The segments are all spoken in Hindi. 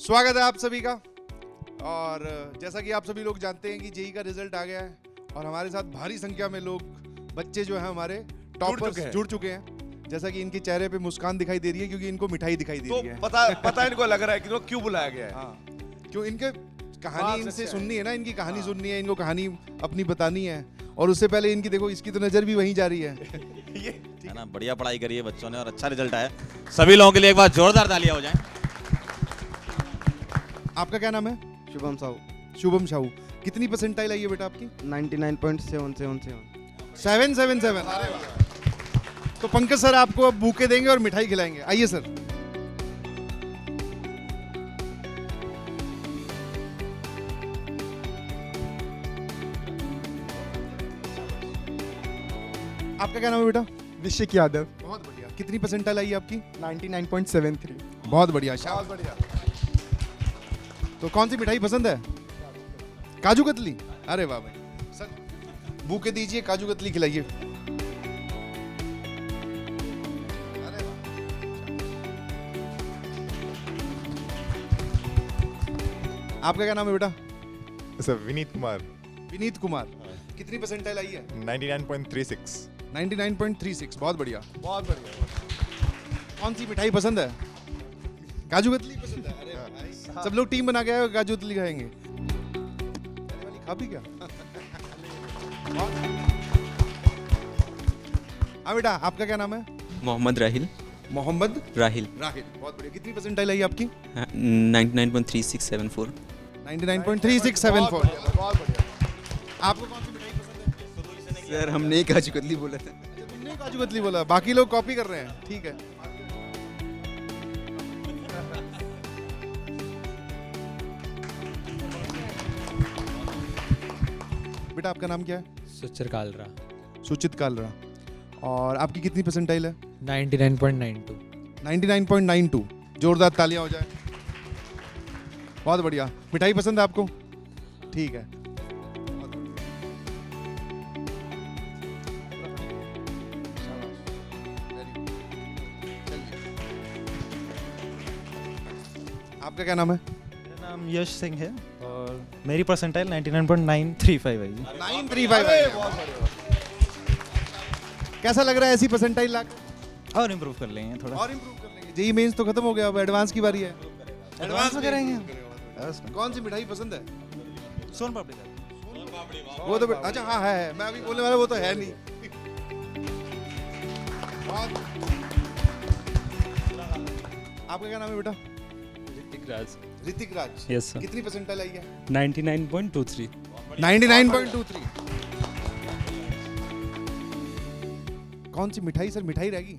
स्वागत है आप सभी का। और जैसा कि आप सभी लोग जानते हैं कि जेई का रिजल्ट आ गया है और हमारे साथ भारी संख्या में लोग बच्चे जो हैं हमारे टॉपर्स जुड़ चुके हैं। जैसा कि इनके चेहरे पे मुस्कान दिखाई दे रही है क्योंकि इनको मिठाई दिखाई दे रही है। पता इनको लग रहा है कि क्यों बुलाया गया है। हाँ, क्यों इनके कहानी इनसे सुननी है ना, इनकी कहानी सुननी है, इनको कहानी अपनी बतानी है। और उससे पहले इनकी देखो, इसकी तो नजर भी वहीं जा रही है। ये है ना, बढ़िया पढ़ाई करी है बच्चों ने और अच्छा रिजल्ट आया। सभी लोगों के लिए एक बार जोरदार तालियां हो जाएं। आपका क्या नाम है? शुभम साहू। शुभम साहू। कितनी परसेंटाइल आई है बेटा आपकी? 99.777। 777। अरे वाह। तो पंकज सर आपको अब बूके देंगे और मिठाई खिलाएंगे। आइए सर। आपका क्या नाम है बेटा? विशिक यादव। बहुत बढ़िया। कितनी परसेंटाइल आई है आपकी? 99.73। बहुत बढ़िया। बहुत बढ़िया। तो कौन सी मिठाई पसंद है? काजू कतली। अरे वाह भाई। सर बूके दीजिए, काजू कतली खिलाइए। अरे वाह। आपका क्या नाम है बेटा? सर विनीत कुमार। विनीत कुमार। कितनी परसेंटाइल आई है? 99.36। 99.36। बहुत बढ़िया, बहुत बढ़िया। कौन सी मिठाई पसंद है? काजू कतली पसंद है। अरे भाई, सब लोग टीम बना के आए हो, काजू कतली खाएंगे। पहले वाली खा भी क्या? हाँ बेटा, आपका क्या नाम है? मोहम्मद राहिल। मोहम्मद राहिल। राहिल। बहुत बढ़िया। कितनी परसेंटाइल आई आपकी? 99.3674। 99.3674। बहुत बढ़िया। आपको कौन सी मिठाई पसंद है? सर हमने काजू कतली बोला था। अच्छा, तुमने काजू कतली बोला, बाकी लोग कॉपी कर रहे हैं। ठीक है। बेटा आपका नाम क्या है? सुचिर कालरा। सुचित कालरा। और आपकी कितनी परसेंटाइल है? 99.92। 99.92। जोरदार तालियां हो जाए। बहुत बढ़िया। मिठाई पसंद है आपको? ठीक है। आपका क्या नाम है? मेरा नाम यश सिंह है और मेरी परसेंटाइल 99.935 है। 935 है। कैसा लग रहा है ऐसी परसेंटाइल लाकर? और इम्प्रूव कर लेंगे थोड़ा। और इंप्रूव कर लेंगे। जेई मेंस तो खत्म हो गया, अब एडवांस की बारी है। एडवांस में करेंगे। कौन सी मिठाई पसंद है? सोन पापड़ी का। वो तो अच्छा हाँ है, मैं अभी बोलने वाला, वो तो है नहीं। आपका क्या नाम है बेटा? ऋतिक राज। ऋतिक राज। Yes sir. कितनी परसेंटाइल आई है? 99.23। 99.23। कौन सी मिठाई सर? मिठाई रहेगी।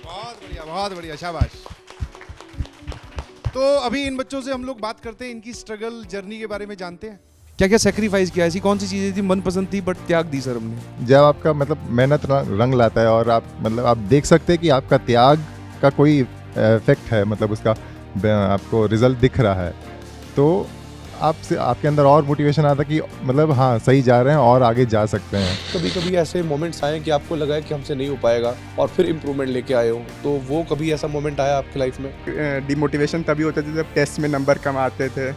बहुत बढ़िया, बहुत बढ़िया, शाबाश। तो अभी इन बच्चों से हम लोग बात करते हैं, इनकी स्ट्रगल जर्नी के बारे में जानते हैं। क्या क्या सेक्रीफाइस किया, ऐसी कौन सी चीजें थी मनपसंद थी बट त्याग दी सर हमने? जब आपका मतलब मेहनत रंग लाता है और आप मतलब आप देख सकते हैं कि आपका त्याग का कोई इफेक्ट है, मतलब उसका आपको रिजल्ट दिख रहा है, तो आपसे आपके अंदर और मोटिवेशन आता कि मतलब हाँ सही जा रहे हैं और आगे जा सकते हैं। कभी कभी ऐसे मोमेंट्स आए कि आपको लगा है कि हमसे नहीं हो पाएगा और फिर इम्प्रूवमेंट लेके आए हो, तो वो कभी ऐसा मोमेंट आया आपकी लाइफ में? डिमोटिवेशन तभी होता था जब टेस्ट में नंबर कम आते थे,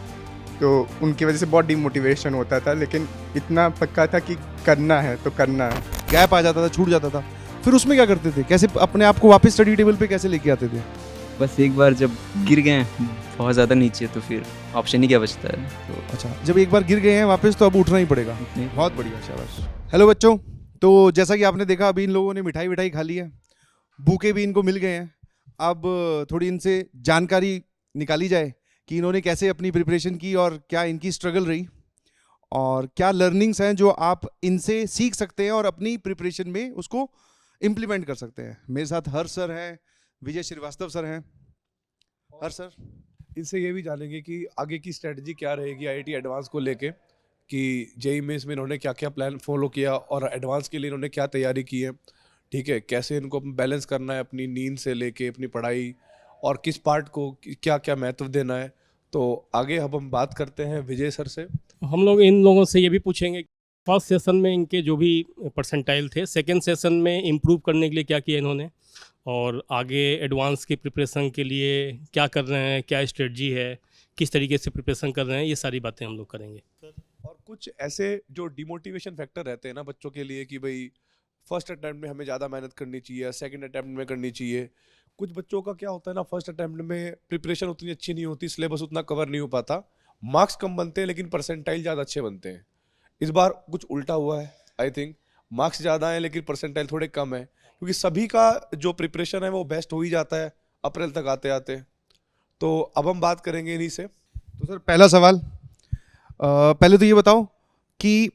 तो उनकी वजह से बहुत डिमोटिवेशन होता था, लेकिन इतना पक्का था कि करना है तो करना है। गैप आ जाता था, छूट जाता था, फिर उसमें क्या करते थे? कैसे अपने आप को वापस स्टडी टेबल पे कैसे लेके आते थे? बस एक बार जब गिर गए बहुत ज़्यादा नीचे तो फिर ऑप्शन ही क्या बचता है। तो अच्छा, जब एक बार गिर गए हैं वापस तो अब उठना ही पड़ेगा। नहीं। बहुत बढ़िया, शाबाश। हेलो बच्चों, तो जैसा कि आपने देखा अभी इन लोगों ने मिठाई विठाई खा ली है, बूके भी इनको मिल गए हैं। अब थोड़ी इनसे जानकारी निकाली जाए कि इन्होंने कैसे अपनी प्रिपरेशन की और क्या इनकी स्ट्रगल रही और क्या लर्निंग्स हैं जो आप इनसे सीख सकते हैं और अपनी प्रिपरेशन में उसको इम्प्लीमेंट कर सकते हैं। मेरे साथ हर्ष सर हैं, विजय श्रीवास्तव सर हैं। हर्ष सर, इनसे ये भी जानेंगे कि आगे की स्ट्रेटजी क्या रहेगी आईआईटी एडवांस को लेके, कि जेई मेंस में इन्होंने क्या क्या प्लान फॉलो किया और एडवांस के लिए इन्होंने क्या तैयारी की है। ठीक है, कैसे इनको बैलेंस करना है अपनी नींद से लेके अपनी पढ़ाई, और किस पार्ट को क्या क्या महत्व देना है। तो आगे अब हम बात करते हैं विजय सर से। हम लोग इन लोगों से ये भी पूछेंगे फर्स्ट सेशन में इनके जो भी परसेंटाइल थे, सेकंड सेशन में इम्प्रूव करने के लिए क्या किया इन्होंने, और आगे एडवांस की प्रिपरेशन के लिए क्या कर रहे हैं, क्या स्ट्रेटजी है, किस तरीके से प्रिपरेशन कर रहे हैं, ये सारी बातें हम लोग करेंगे। और कुछ ऐसे जो डिमोटिवेशन फैक्टर रहते हैं ना बच्चों के लिए कि भाई फर्स्ट अटेम्प्ट में हमें ज़्यादा मेहनत करनी चाहिए, सेकंड अटेम्प्ट में करनी चाहिए। कुछ बच्चों का क्या होता है ना, फर्स्ट अटेम्प्ट में प्रिपरेशन उतनी अच्छी नहीं होती, सिलेबस उतना कवर नहीं हो पाता, मार्क्स कम बनते हैं लेकिन परसेंटाइल ज़्यादा अच्छे बनते हैं। इस बार कुछ उल्टा हुआ है, आई थिंक मार्क्स ज़्यादा हैं लेकिन परसेंटाइल थोड़े कम है, क्योंकि सभी का जो प्रिपरेशन है वो बेस्ट हो ही जाता है अप्रैल तक आते आते। तो अब हम बात करेंगे इन्हीं से। तो सर पहला सवाल, पहले तो ये बताओ कि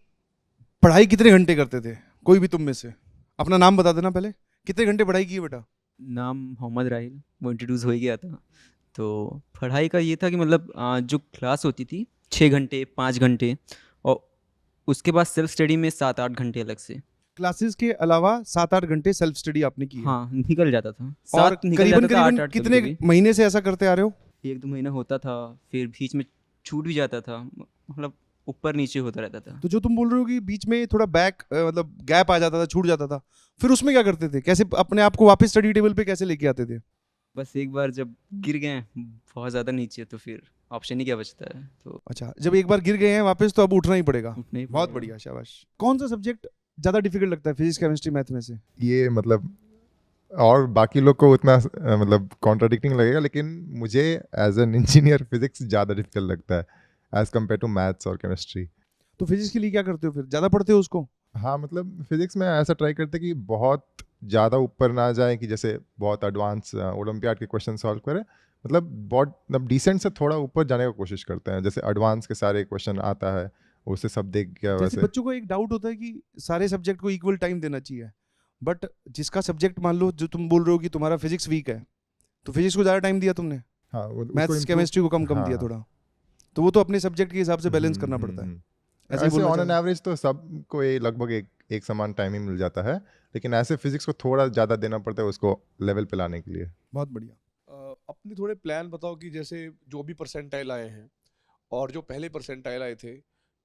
पढ़ाई कितने घंटे करते थे, कोई भी तुम में से अपना नाम बता देना पहले, कितने घंटे पढ़ाई की है बेटा? नाम मोहम्मद राहिल, वो इंट्रोड्यूस हो ही गया था। तो पढ़ाई का ये था कि मतलब जो क्लास होती थी 6 घंटे 5 घंटे, और उसके बाद सेल्फ स्टडी में 7-8 घंटे अलग से। क्लासेस के अलावा 7-8 घंटे सेल्फ स्टडी आपने की है? हाँ, निकल जाता था, और 7 निकल करीबन जाता था, करीबन 8-8 कितने कभी-कभी। महीने से ऐसा करते आ रहे हो? 1-2 महीना होता था, फिर बीच में छूट भी जाता था, मतलब ऊपर नीचे होता रहता था। तो जो तुम बोल रहे हो कि बीच में थोड़ा बैक मतलब गैप आ जाता था, छूट जाता था, फिर उसमें क्या करते थे, कैसे अपने आप को वापस स्टडी टेबल पे कैसे लेके आते थे? बस एक बार जब गिर गए बहुत ज़्यादा नीचे, तो फिर ऑप्शन ही क्या बचता है, तो अच्छा, जब एक बार गिर गए हैं वापस तो अब उठना ही पड़ेगा। उठना ही बहुत पड़ेगा। बढ़िया, शाबाश। कौन सा सब्जेक्ट ज़्यादा डिफिकल्ट लगता है फिजिक्स केमिस्ट्री मैथ में से? ये मतलब और बाकी लोग को उतना मतलब कॉन्ट्राडिक्टिंग लगेगा, लेकिन मुझे एज एन इंजीनियर फिजिक्स ज़्यादा डिफिकल्ट लगता है एज कम्पेयर टू मैथ्स और केमिस्ट्री। तो फिजिक्स के लिए क्या करते हो फिर, ज़्यादा पढ़ते हो उसको? हाँ, मतलब फिजिक्स में ऐसा ट्राई करते कि बहुत ज़्यादा ऊपर ना जाए, कि जैसे बहुत एडवांस ओलंपियाड के क्वेश्चन सॉल्व करें, मतलब बहुत मतलब डिसेंट से थोड़ा ऊपर जाने की कोशिश करते हैं, जैसे एडवांस के सारे क्वेश्चन आता है उससे सब देख गया जैसे वैसे। बच्चों को एक डाउट होता है कि सारे सब्जेक्ट को इक्वल टाइम देना चाहिए, बट जिसका सब्जेक्ट मान लो, जो तुम बोल रहे हो कि तुम्हारा फिजिक्स वीक है, तो फिजिक्स को ज़्यादा टाइम दिया तुमने, हाँ, उसको मैथ्स improve- केमिस्ट्री को कम हाँ, दिया हाँ। थोड़ा, तो वो तो अपने सब्जेक्ट के हिसाब से बैलेंस करना पड़ता है। ऐसे ही ऐसे बोलना ऑन एन चाह रहे एवरेज तो सबको लगभग एक समान टाइम ही मिल जाता है, लेकिन ऐसे फिजिक्स को थोड़ा ज़्यादा देना पड़ता है उसको लेवल पे लाने के लिए। बहुत बढ़िया। अपने थोड़े प्लान बताओ कि जैसे जो भी परसेंटाइल आए हैं और जो पहले परसेंटाइल आए थे,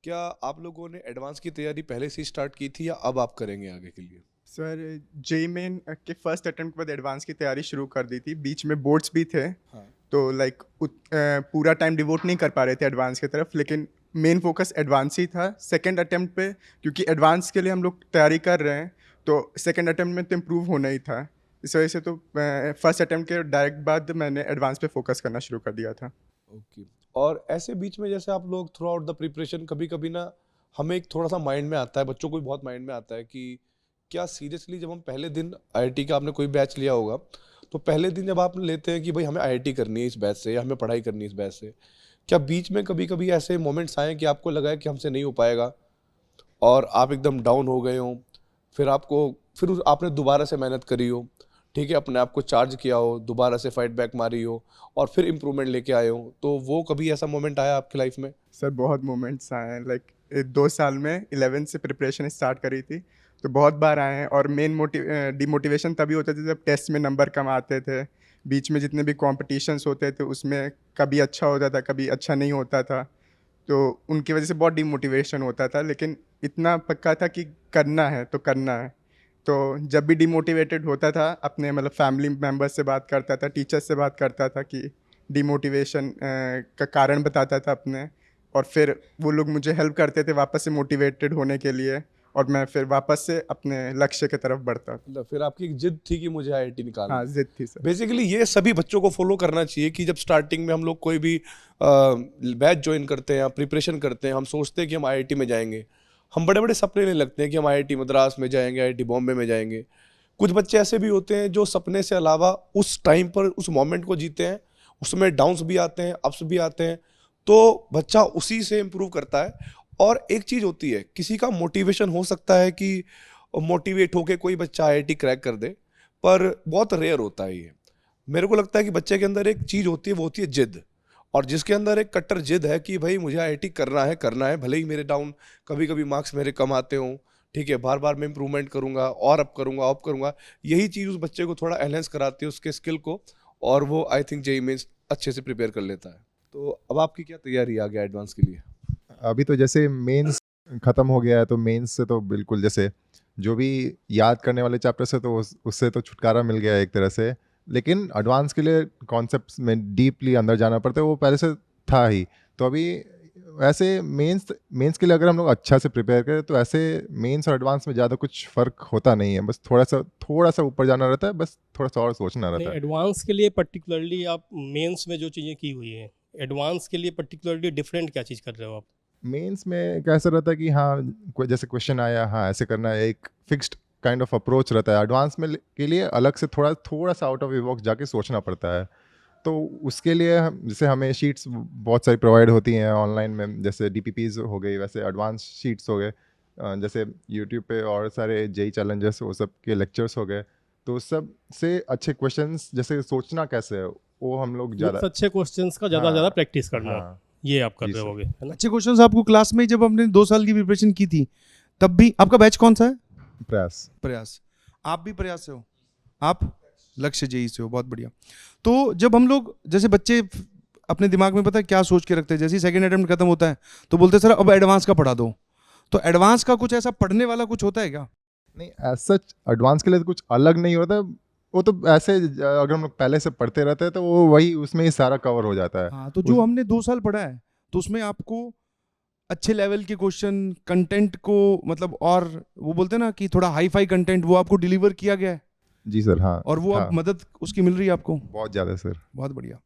क्या आप लोगों ने एडवांस की तैयारी पहले से स्टार्ट की थी या अब आप करेंगे आगे के लिए? सर जेई मेन के फर्स्ट अटेम्प्ट के बाद एडवांस की तैयारी शुरू कर दी थी, बीच में बोर्ड्स भी थे, हाँ। तो लाइक पूरा टाइम डिवोट नहीं कर पा रहे थे एडवांस की तरफ, लेकिन मेन फोकस एडवांस ही था सेकंड अटेम्प्ट पे, क्योंकि एडवांस के लिए हम लोग तैयारी कर रहे हैं, तो सेकंड अटेम्प्ट में तो इम्प्रूव होना ही था, इस वजह से तो फर्स्ट अटेम्प्ट के डायरेक्ट बाद मैंने एडवांस पे फोकस करना शुरू कर दिया था। ओके। और ऐसे बीच में जैसे आप लोग थ्रू आउट द प्रिपरेशन कभी कभी ना हमें एक थोड़ा सा माइंड में आता है, बच्चों को भी बहुत माइंड में आता है कि क्या सीरियसली जब हम पहले दिन आईआईटी का, आपने कोई बैच लिया होगा, तो पहले दिन जब आप लेते हैं कि भाई हमें आईआईटी करनी है इस बैच से या हमें पढ़ाई करनी है इस बैच से, क्या बीच में कभी कभी ऐसे मोमेंट्स आए कि आपको लगा है कि हमसे नहीं हो पाएगा और आप एकदम डाउन हो गए हो, फिर आपने दोबारा से मेहनत करी हो, ठीक है, अपने आप को चार्ज किया हो, दोबारा से फाइट बैक मारी हो और फिर इम्प्रूवमेंट लेके आए हो, तो वो कभी ऐसा मोमेंट आया आपकी लाइफ में? सर बहुत मोमेंट्स आए हैं, लाइक 2 साल में 11 से प्रिपरेशन स्टार्ट करी थी, तो बहुत बार आए हैं, और मेन डिमोटिवेशन तभी होता था जब टेस्ट में नंबर कम आते थे, बीच में जितने भी कॉम्पिटिशन्स होते थे उसमें कभी अच्छा होता था कभी अच्छा नहीं होता था, तो उनकी वजह से बहुत डिमोटिवेशन होता था, लेकिन इतना पक्का था कि करना है तो करना है। तो जब भी डिमोटिवेटेड होता था, अपने मतलब फैमिली मेम्बर्स से बात करता था, टीचर्स से बात करता था कि डिमोटिवेशन का कारण बताता था अपने, और फिर वो लोग मुझे हेल्प करते थे वापस से मोटिवेटेड होने के लिए, और मैं फिर वापस से अपने लक्ष्य की तरफ बढ़ता था। मतलब फिर आपकी एक जिद थी कि मुझे आईआईटी निकालना। हाँ, जिद थी सर। बेसिकली ये सभी बच्चों को फॉलो करना चाहिए कि जब स्टार्टिंग में हम लोग कोई भी बैच ज्वाइन करते हैं या प्रिपरेशन करते हैं, हम सोचते हैं कि हम आईआईटी में जाएंगे, हम बड़े बड़े सपने लेने लगते हैं कि हम आईआईटी मद्रास में जाएंगे, आईआईटी बॉम्बे में जाएंगे। कुछ बच्चे ऐसे भी होते हैं जो सपने से अलावा उस टाइम पर उस मोमेंट को जीते हैं, उसमें डाउन्स भी आते हैं, अप्स भी आते हैं, तो बच्चा उसी से इम्प्रूव करता है। और एक चीज़ होती है, किसी का मोटिवेशन हो सकता है कि मोटिवेट होके कोई बच्चा आईआईटी क्रैक कर दे, पर बहुत रेयर होता है ये। मेरे को लगता है कि बच्चे के अंदर एक चीज़ होती है, वो होती है जिद, और जिसके अंदर एक कट्टर जिद है कि भाई मुझे आईआईटी करना है, भले ही मेरे डाउन कभी कभी मार्क्स मेरे कम आते हों, ठीक है, बार बार मैं इंप्रूवमेंट करूंगा और अब करूंगा, यही चीज़ उस बच्चे को थोड़ा एनहेंस कराती है उसके स्किल को, और वो आई थिंक जेईई मेंस अच्छे से प्रिपेयर कर लेता है। तो अब आपकी क्या तैयारी आ गया एडवांस के लिए? अभी तो जैसे मेंस ख़त्म हो गया है, तो मेंस से तो बिल्कुल जैसे जो भी याद करने वाले चैप्टर से तो उससे तो छुटकारा मिल गया है एक तरह से। लेकिन एडवांस के लिए कॉन्सेप्ट्स में डीपली अंदर जाना पड़ता है, वो पहले से था ही। तो अभी ऐसे मेंस के लिए अगर हम लोग अच्छा से प्रिपेयर करें तो ऐसे मेंस और एडवांस में ज़्यादा कुछ फ़र्क होता नहीं है, बस थोड़ा सा ऊपर जाना रहता है, बस थोड़ा सा और सोचना रहता नहीं, है। एडवांस के लिए पर्टिकुलरली आप मेंस में जो चीज़ें की हुई हैं, एडवांस के लिए पर्टिकुलरली डिफरेंट क्या चीज़ कर रहे हो आप? मेंस में एक ऐसा रहता है कि हाँ कोई जैसे क्वेश्चन आया, हाँ ऐसे करना है, एक फिक्स्ड काइंड ऑफ अप्रोच रहता है। एडवांस में के लिए अलग से थोड़ा सा आउट ऑफ द बॉक्स जाके सोचना पड़ता है। तो उसके लिए जैसे हमें शीट्स बहुत सारी प्रोवाइड होती हैं ऑनलाइन में, जैसे डीपीपीज हो गई, वैसे एडवांस शीट्स हो गए, जैसे यूट्यूब पे और सारे जेई चैलेंजर्स वो सब के लेक्चर्स हो गए। तो उस सब से अच्छे क्वेश्चंस जैसे सोचना कैसे है वो हम लोग ज़्यादा अच्छे क्वेश्चंस का ज़्यादा हाँ, ज़्यादा प्रैक्टिस करना, हाँ ये आप कर जी रहे सर। होगे, है ना? अच्छे क्वेश्चंस आपको क्लास में जब हमने 2 साल की प्रिपरेशन की थी तब भी। आपका बैच कौन सा है? प्रयास। प्रयास। आप भी प्रयास से हो? आप लक्ष्य जेई से हो, बहुत बढ़िया। तो जब हम लोग जैसे बच्चे अपने दिमाग में पता है क्या सोच के रखते हैं, जैसे ही सेकंड अटेम्प्ट खत्म होता है तो बोलते हैं सर अब एडवांस का पढ़ा दो। तो एडवांस का कुछ ऐसा पढ़ने वाला कुछ होता है क्या? नहीं, एज सच एडवांस के लिए तो कुछ अलग नहीं होता, वो तो ऐसे अगर हम लोग पहले से पढ़ते रहते हैं तो वो वही उसमें ही सारा कवर हो जाता है। हाँ, तो जो हमने 2 साल पढ़ा है तो उसमें आपको अच्छे लेवल के क्वेश्चन कंटेंट को मतलब, और वो बोलते हैं ना कि थोड़ा हाई फाई कंटेंट, वो आपको डिलीवर किया गया है जी सर। हाँ और वो अब हाँ, मदद उसकी मिल रही है आपको? बहुत ज़्यादा सर। बहुत बढ़िया।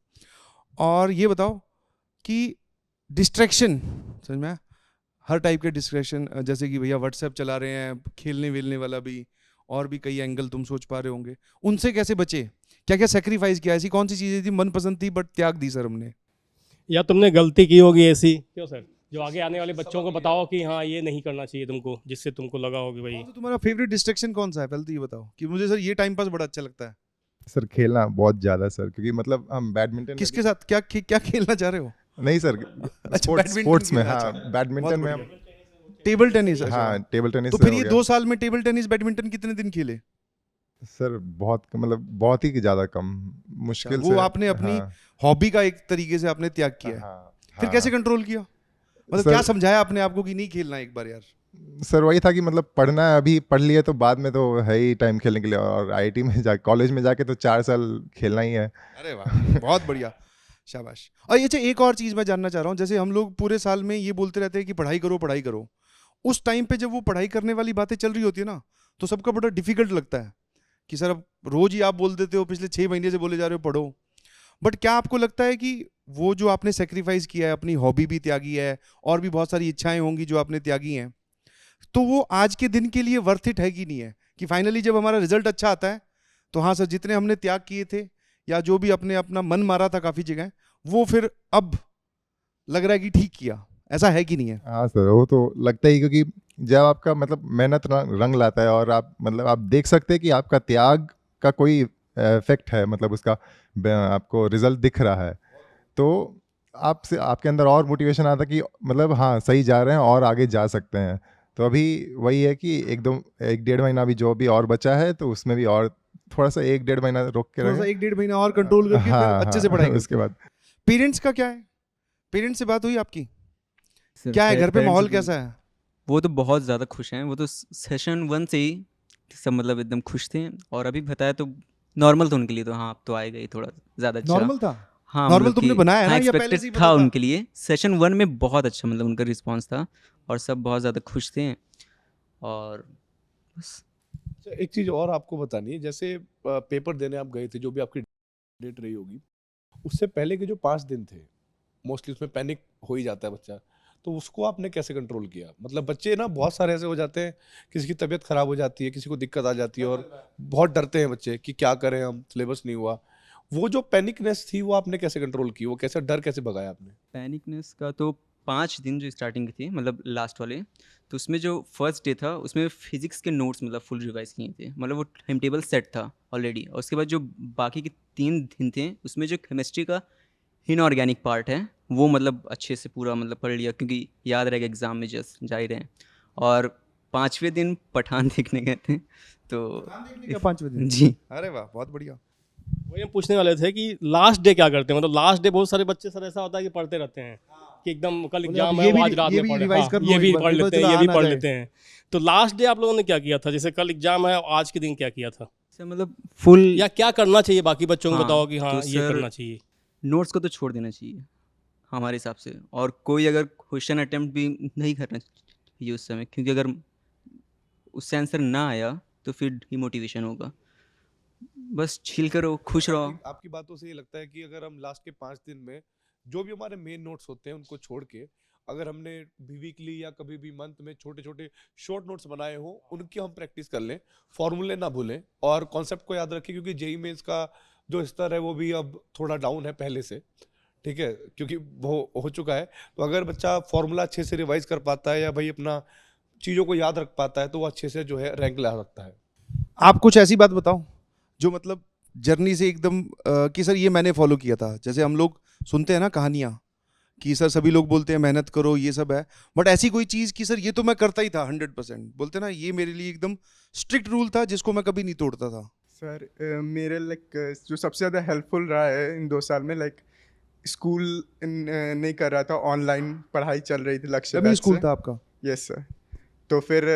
और ये बताओ कि डिस्ट्रैक्शन समझ में आया? हर टाइप के डिस्ट्रैक्शन, जैसे कि भैया व्हाट्सएप चला रहे हैं, खेलने वेलने वाला भी, और भी कई एंगल तुम सोच पा रहे होंगे, उनसे कैसे बचे? क्या क्या सेक्रीफाइस किया? ऐसी कौन सी चीज़ें थी मनपसंद थी बट त्याग दी सर हमने? या तुमने गलती की होगी ऐसी, क्यों सर, जो आगे आने वाले बच्चों को बताओ कि हाँ ये नहीं करना चाहिए तुमको, जिससे तुमको लगा हो कि भाई। तो तुम्हारा फेवरेट डिस्ट्रैक्शन कौन सा है? पहले तो ये बताओ कि मुझे सर ये टाइम पास बड़ा अच्छा लगता है। सर खेलना बहुत ज़्यादा सर, क्योंकि मतलब हम बैडमिंटन किसके साथ क्या खेलना चाह रहे हो? नहीं सर, बैडमिंटन स्पोर्ट्स में, खेलना, हाँ अच्छा। बैडमिंटन में बहुत हम टेबल टेनिस? हाँ टेबल टेनिस तो से फिर हो ये गया। 2 साल में टेबल टेनिस बैडमिंटन कितने दिन खेले? सर बहुत मतलब बहुत ही ज़्यादा कम, मुश्किल वो से। आपने अपनी हाँ, हॉबी का एक तरीके से आपने त्याग किया है। हाँ, फिर हाँ। कैसे कंट्रोल किया? मतलब सर- क्या समझाया आपने आपको कि नहीं खेलना एक बार यार? सर वही था कि मतलब पढ़ना है, अभी पढ़ लिए तो बाद में तो है ही टाइम खेलने के लिए, और आईआईटी में कॉलेज में जाके तो 4 साल खेलना ही है। अरे वाह, बहुत बढ़िया, शाबाश। और ये एक और चीज़ मैं जानना चाह रहा हूँ, जैसे हम लोग पूरे साल में ये बोलते रहते हैं कि पढ़ाई करो पढ़ाई करो, उस टाइम पे जब वो पढ़ाई करने वाली बातें चल रही होती है ना, तो सबका बड़ा डिफिकल्ट लगता है कि सर अब रोज ही आप बोल देते हो, पिछले 6 महीने से बोले जा रहे हो पढ़ो। बट क्या आपको लगता है कि वो जो आपने सेक्रीफाइस किया है, अपनी हॉबी भी त्यागी है और भी बहुत सारी इच्छाएं होंगी जो आपने त्यागी हैं, तो वो आज के दिन के लिए वर्थ इट है कि नहीं है? कि फाइनली जब हमारा रिजल्ट अच्छा आता है तो हाँ सर, जितने हमने त्याग किए थे या जो भी अपने अपना मन मारा था काफ़ी जगह, वो फिर अब लग रहा है कि ठीक किया, ऐसा है कि नहीं है? हाँ सर, वो तो लगता ही, क्योंकि जब आपका मतलब मेहनत रंग लाता है और आप मतलब आप देख सकते हैं कि आपका त्याग का कोई इफेक्ट है, मतलब उसका आपको रिजल्ट दिख रहा है, तो आपसे आपके अंदर और मोटिवेशन आता है कि मतलब हाँ सही जा रहे हैं और आगे जा सकते हैं। तो अभी वही है कि 1-1.5 महीना भी जो भी और बचा है, तो उसमें भी और थोड़ा सा 1-1.5 महीना रोक के थोड़ा सा रखें। 1-1.5 महीना और कंट्रोल करके फिर हाँ अच्छे से पढ़ाई करो। उसके बाद पेरेंट्स का क्या है? पेरेंट्स से बात हुई आपकी? सर, क्या है घर पे पेरेंट्स माहौल तो- कैसा है? वो तो बहुत ज़्यादा खुश हैं, वो तो सेशन 1 से ही सब मतलब एकदम खुश थे। और अभी बताया तो नॉर्मल था उनके लिए, तो हाँ अब तो आएगा ही थोड़ा ज़्यादा अच्छा। नॉर्मल था? हाँ नॉर्मल मतलब तुमने कि बनाया है हाँ ना या पहले से ही एक्सपेक्टेड पता था था? उनके लिए। सेशन 1 में बहुत अच्छा मतलब उनका रिस्पांस था और सब बहुत ज़्यादा खुश थे। और बस अच्छा, एक चीज़ और आपको बतानी है, जैसे पेपर देने आप गए थे, जो भी आपकी डेट रही होगी, उससे पहले के जो 5 दिन थे, मोस्टली उसमें पैनिक हो ही जाता है बच्चा, तो उसको आपने कैसे कंट्रोल किया? मतलब बच्चे ना बहुत सारे ऐसे हो जाते हैं, किसी की तबीयत खराब हो जाती है, किसी को दिक्कत आ जाती है और बहुत डरते हैं बच्चे कि क्या करें हम, सिलेबस नहीं हुआ। वो जो पैनिकनेस थी वो आपने कैसे कंट्रोल की? वो कैसे डर कैसे भगाया आपने? पैनिकनेस का तो 5 दिन जो स्टार्टिंग की थी मतलब लास्ट वाले, तो उसमें जो फर्स्ट डे था उसमें फिजिक्स के नोट्स मतलब फुल रिवाइज किए थे, मतलब वो टाइम टेबल सेट था ऑलरेडी। और उसके बाद जो बाकी के 3 दिन थे उसमें जो केमिस्ट्री का इनऑर्गेनिक पार्ट है वो मतलब अच्छे से पूरा मतलब पढ़ लिया, क्योंकि याद रहेगा एग्ज़ाम में जस्ट जा ही रहे हैं। और 5वें दिन पठान देखने गए थे तो क्या 5वें दिन? जी अरे वाह, बहुत बढ़िया। वही हम पूछने वाले थे कि लास्ट डे क्या करते हैं, मतलब लास्ट डे बहुत सारे बच्चे सर ऐसा होता है कि पढ़ते रहते हैं, कि एकदम कल बोले एग्जाम अब है ये भी- आज रात ये में भी पढ़ revise हाँ, कर लो ये भी एक बार, पढ़ नहीं तो लेते हैं, चलो ये आ भी ना पढ़ जाए। लेते हैं। तो लास्ट डे आप लोगों ने क्या किया था, जैसे कल एग्जाम है आज के दिन क्या किया था, सर मतलब फुल या क्या करना चाहिए बाकी बच्चों को हाँ, बताओ कि हाँ तो ये सर करना चाहिए। नोट्स को तो छोड़ देना चाहिए हमारे हिसाब से, और कोई अगर क्वेश्चन अटेम्प्ट भी नहीं करना चाहिए उस समय, क्योंकि अगर उससे आंसर ना आया तो फिर डिमोटिवेशन होगा। बस चिल करो, खुश रहो। आपकी बातों से ये लगता है कि अगर हम लास्ट के 5 दिन में जो भी हमारे मेन नोट्स होते हैं उनको छोड़ के अगर हमने वीकली या कभी भी मंथ में छोटे छोटे शॉर्ट नोट्स बनाए हो उनकी हम प्रैक्टिस कर लें, फॉर्मूले ना भूलें और कॉन्सेप्ट को याद रखें, क्योंकि जेई मेंस का जो स्तर है वो भी अब थोड़ा डाउन है पहले से, ठीक है, क्योंकि वो हो चुका है। तो अगर बच्चा फॉर्मूला अच्छे से रिवाइज कर पाता है या भाई अपना चीज़ों को याद रख पाता है तो वो अच्छे से जो है रैंक ला सकता है। आप कुछ ऐसी बात बताओ जो मतलब जर्नी से एकदम कि सर ये मैंने फॉलो किया था। जैसे हम लोग सुनते हैं ना कहानियाँ कि सर सभी लोग बोलते हैं मेहनत करो ये सब है, बट ऐसी कोई चीज़ कि सर ये तो मैं करता ही था 100%, बोलते ना ये मेरे लिए एकदम स्ट्रिक्ट रूल था जिसको मैं कभी नहीं तोड़ता था। सर मेरे जो सबसे ज़्यादा हेल्पफुल रहा है इन 2 साल में स्कूल नहीं कर रहा था, ऑनलाइन पढ़ाई चल रही थी लक्ष्य तभी बैच स्कूल से। था आपका? Yes sir. तो फिर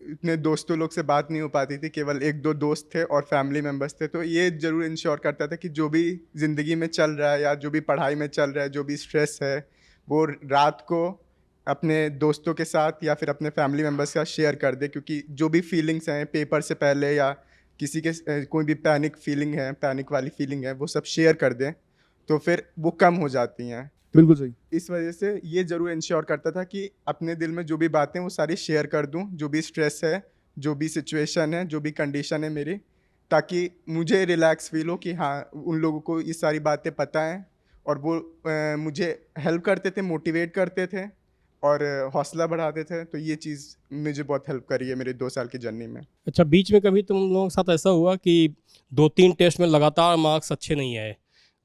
इतने दोस्तों लोग से बात नहीं हो पाती थी, केवल 1-2 दोस्त थे और फैमिली मेम्बर्स थे। तो ये ज़रूर इंश्योर करता था कि जो भी ज़िंदगी में चल रहा है या जो भी पढ़ाई में चल रहा है, जो भी स्ट्रेस है, वो रात को अपने दोस्तों के साथ या फिर अपने फैमिली मेम्बर्स के साथ शेयर कर दे, क्योंकि जो भी फीलिंग्स हैं पेपर से पहले या किसी के कोई भी पैनिक फीलिंग है, पैनिक वाली फीलिंग है, वो सब शेयर कर दें तो फिर वो कम हो जाती हैं। बिल्कुल सही। इस वजह से ये ज़रूर इंश्योर करता था कि अपने दिल में जो भी बातें वो सारी शेयर कर दूं, जो भी स्ट्रेस है, जो भी सिचुएशन है, जो भी कंडीशन है मेरी, ताकि मुझे रिलैक्स फील हो कि हाँ उन लोगों को ये सारी बातें पता हैं और वो मुझे हेल्प करते थे, मोटिवेट करते थे और हौसला बढ़ाते थे। तो ये चीज़ मुझे बहुत हेल्प करी है मेरे 2 साल की जर्नी में। अच्छा, बीच में कभी तुम लोगों के साथ ऐसा हुआ कि 2-3 टेस्ट में लगातार मार्क्स अच्छे नहीं आए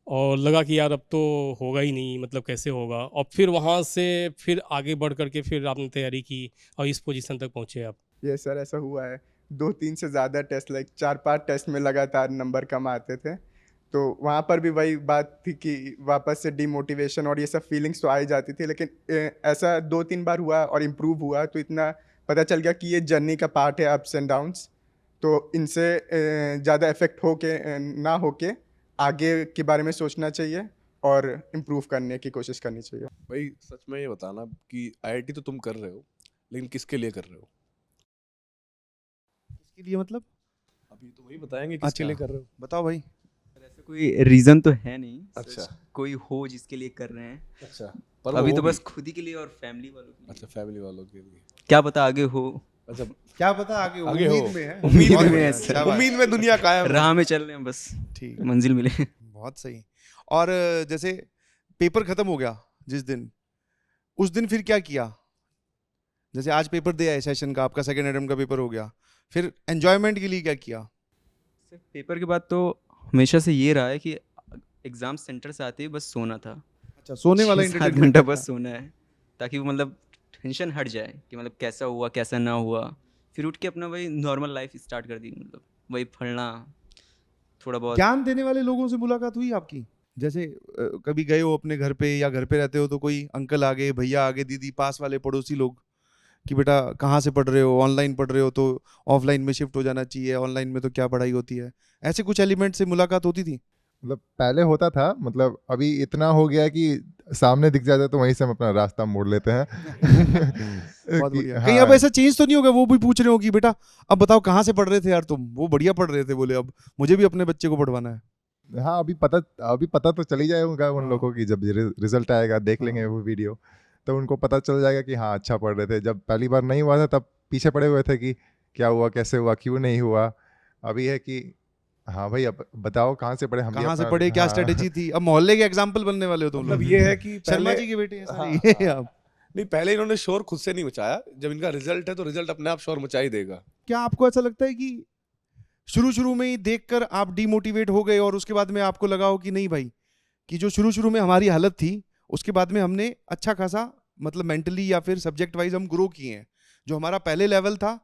और लगा कि यार अब तो होगा ही नहीं, मतलब कैसे होगा, और फिर वहाँ से फिर आगे बढ़ करके फिर आपने तैयारी की और इस पोजीशन तक पहुँचे आप? ये सर ऐसा हुआ है, 2-3 से ज़्यादा टेस्ट 4-5 टेस्ट में लगातार नंबर कम आते थे। तो वहाँ पर भी वही बात थी कि वापस से डिमोटिवेशन और ये सब फीलिंग्स तो आ ही जाती थी, लेकिन ऐसा 2-3 बार हुआ और इम्प्रूव हुआ तो इतना पता चल गया कि ये जर्नी का पार्ट है, अप्स एंड डाउन्स। तो इनसे ज़्यादा इफेक्ट ना होके आगे के बारे में सोचना चाहिए और इम्प्रूव करने की कोशिश करनी चाहिए। भाई सच में ये बताना कि आईआईटी तो तुम कर रहे हो, लेकिन किसके लिए कर रहे हो? इसके लिए मतलब अभी तो वही बताएंगे किसके लिए अच्छा। कर रहे हो। बताओ भाई। ऐसा कोई रीज़न तो है नहीं। अच्छा। कोई हो जिसके लिए कर रहे हैं। अच्छा, पर अभी वो तो होगी। बस खुद ही के लिए और फैमिली वालों के लिए। अच्छा, फैमिली वालों के लिए। क्या पता आगे हो। अच्छा, क्या पता आगे आगे हो। उम्मीद में है। उम्मीद बहुत में बढ़िया, है क्या सर। बात है। उम्मीद में दुनिया कायम है। राह में चल रहे हैं, बस ठीक है, मंजिल मिले। बहुत सही। और जैसे पेपर खत्म हो गया जिस दिन, उस दिन फिर क्या किया? जैसे आज पेपर दिया है सेशन का, आपका सेकंड अटेम्प्ट का पेपर हो गया, फिर एंजॉयमेंट के लिए क्या किया? सर पेपर के बाद तो हमेशा से ये रहा है कि एग्ज़ाम सेंटर से आते ही बस सोना था। अच्छा, सोने वाला 6-7 entertainment घंटा था। बस सोना है, ताकि वो मतलब टेंशन हट जाए कि मतलब कैसा हुआ कैसा ना हुआ। फिर उठ के अपना वही नॉर्मल लाइफ स्टार्ट कर दी, मतलब वही पढ़ना थोड़ा बहुत। ज्ञान देने वाले लोगों से मुलाकात हुई आपकी? जैसे कभी गए हो अपने घर पे या घर पे रहते हो तो कोई अंकल आ गए, भैया आ गए, दीदी, पास वाले पड़ोसी लोग कि बेटा कहाँ से पढ़ रहे हो, ऑनलाइन पढ़ रहे हो तो ऑफलाइन में शिफ्ट हो जाना चाहिए, ऑनलाइन में तो क्या पढ़ाई होती है, ऐसे कुछ एलिमेंट से मुलाकात होती थी? मतलब पहले होता था, मतलब अभी इतना हो गया है कि सामने दिख जाता है तो वहीं से हम अपना रास्ता मोड़ लेते हैं। बहुत कि बढ़िया। हाँ, कहीं अब ऐसा चेंज तो नहीं होगा, वो भी पूछ रहे हो कि बेटा अब बताओ कहाँ से पढ़ रहे थे यार तुम, वो बढ़िया पढ़ रहे थे, बोले अब मुझे भी अपने बच्चे को पढ़वाना है। हाँ अभी पता तो चल ही जाएगा उन लोगों की, जब रिजल्ट आएगा देख लेंगे वो वीडियो तो उनको पता चल जाएगा कि हाँ अच्छा पढ़ रहे थे। जब पहली बार नहीं हुआ था तब पीछे पड़े हुए थे कि क्या हुआ, कैसे हुआ, क्यों नहीं हुआ। अभी है कि हाँ भाई अब बताओ कहाँ से पढ़े, हम भी कहाँ से अपना- पढ़े, क्या हाँ। स्ट्रेटेजी थी? अब मोहल्ले के एग्जाम्पल बनने वाले हो तुम मतलब लोग। ये है कि शर्मा पहले जी के बेटे हैं सारे हाँ, ये हाँ। आप। नहीं, पहले इन्होंने शोर खुद से नहीं मचाया, जब इनका रिजल्ट है तो रिजल्ट अपने आप शोर मचा ही देगा। क्या आपको ऐसा लगता है कि शुरू में ही देखकर आप डीमोटिवेट हो गए और उसके बाद में आपको लगा हो कि नहीं भाई, कि जो शुरू में हमारी हालत थी उसके बाद में हमने अच्छा खासा मतलब मेंटली या फिर सब्जेक्ट वाइज हम ग्रो किए हैं, जो हमारा पहले लेवल था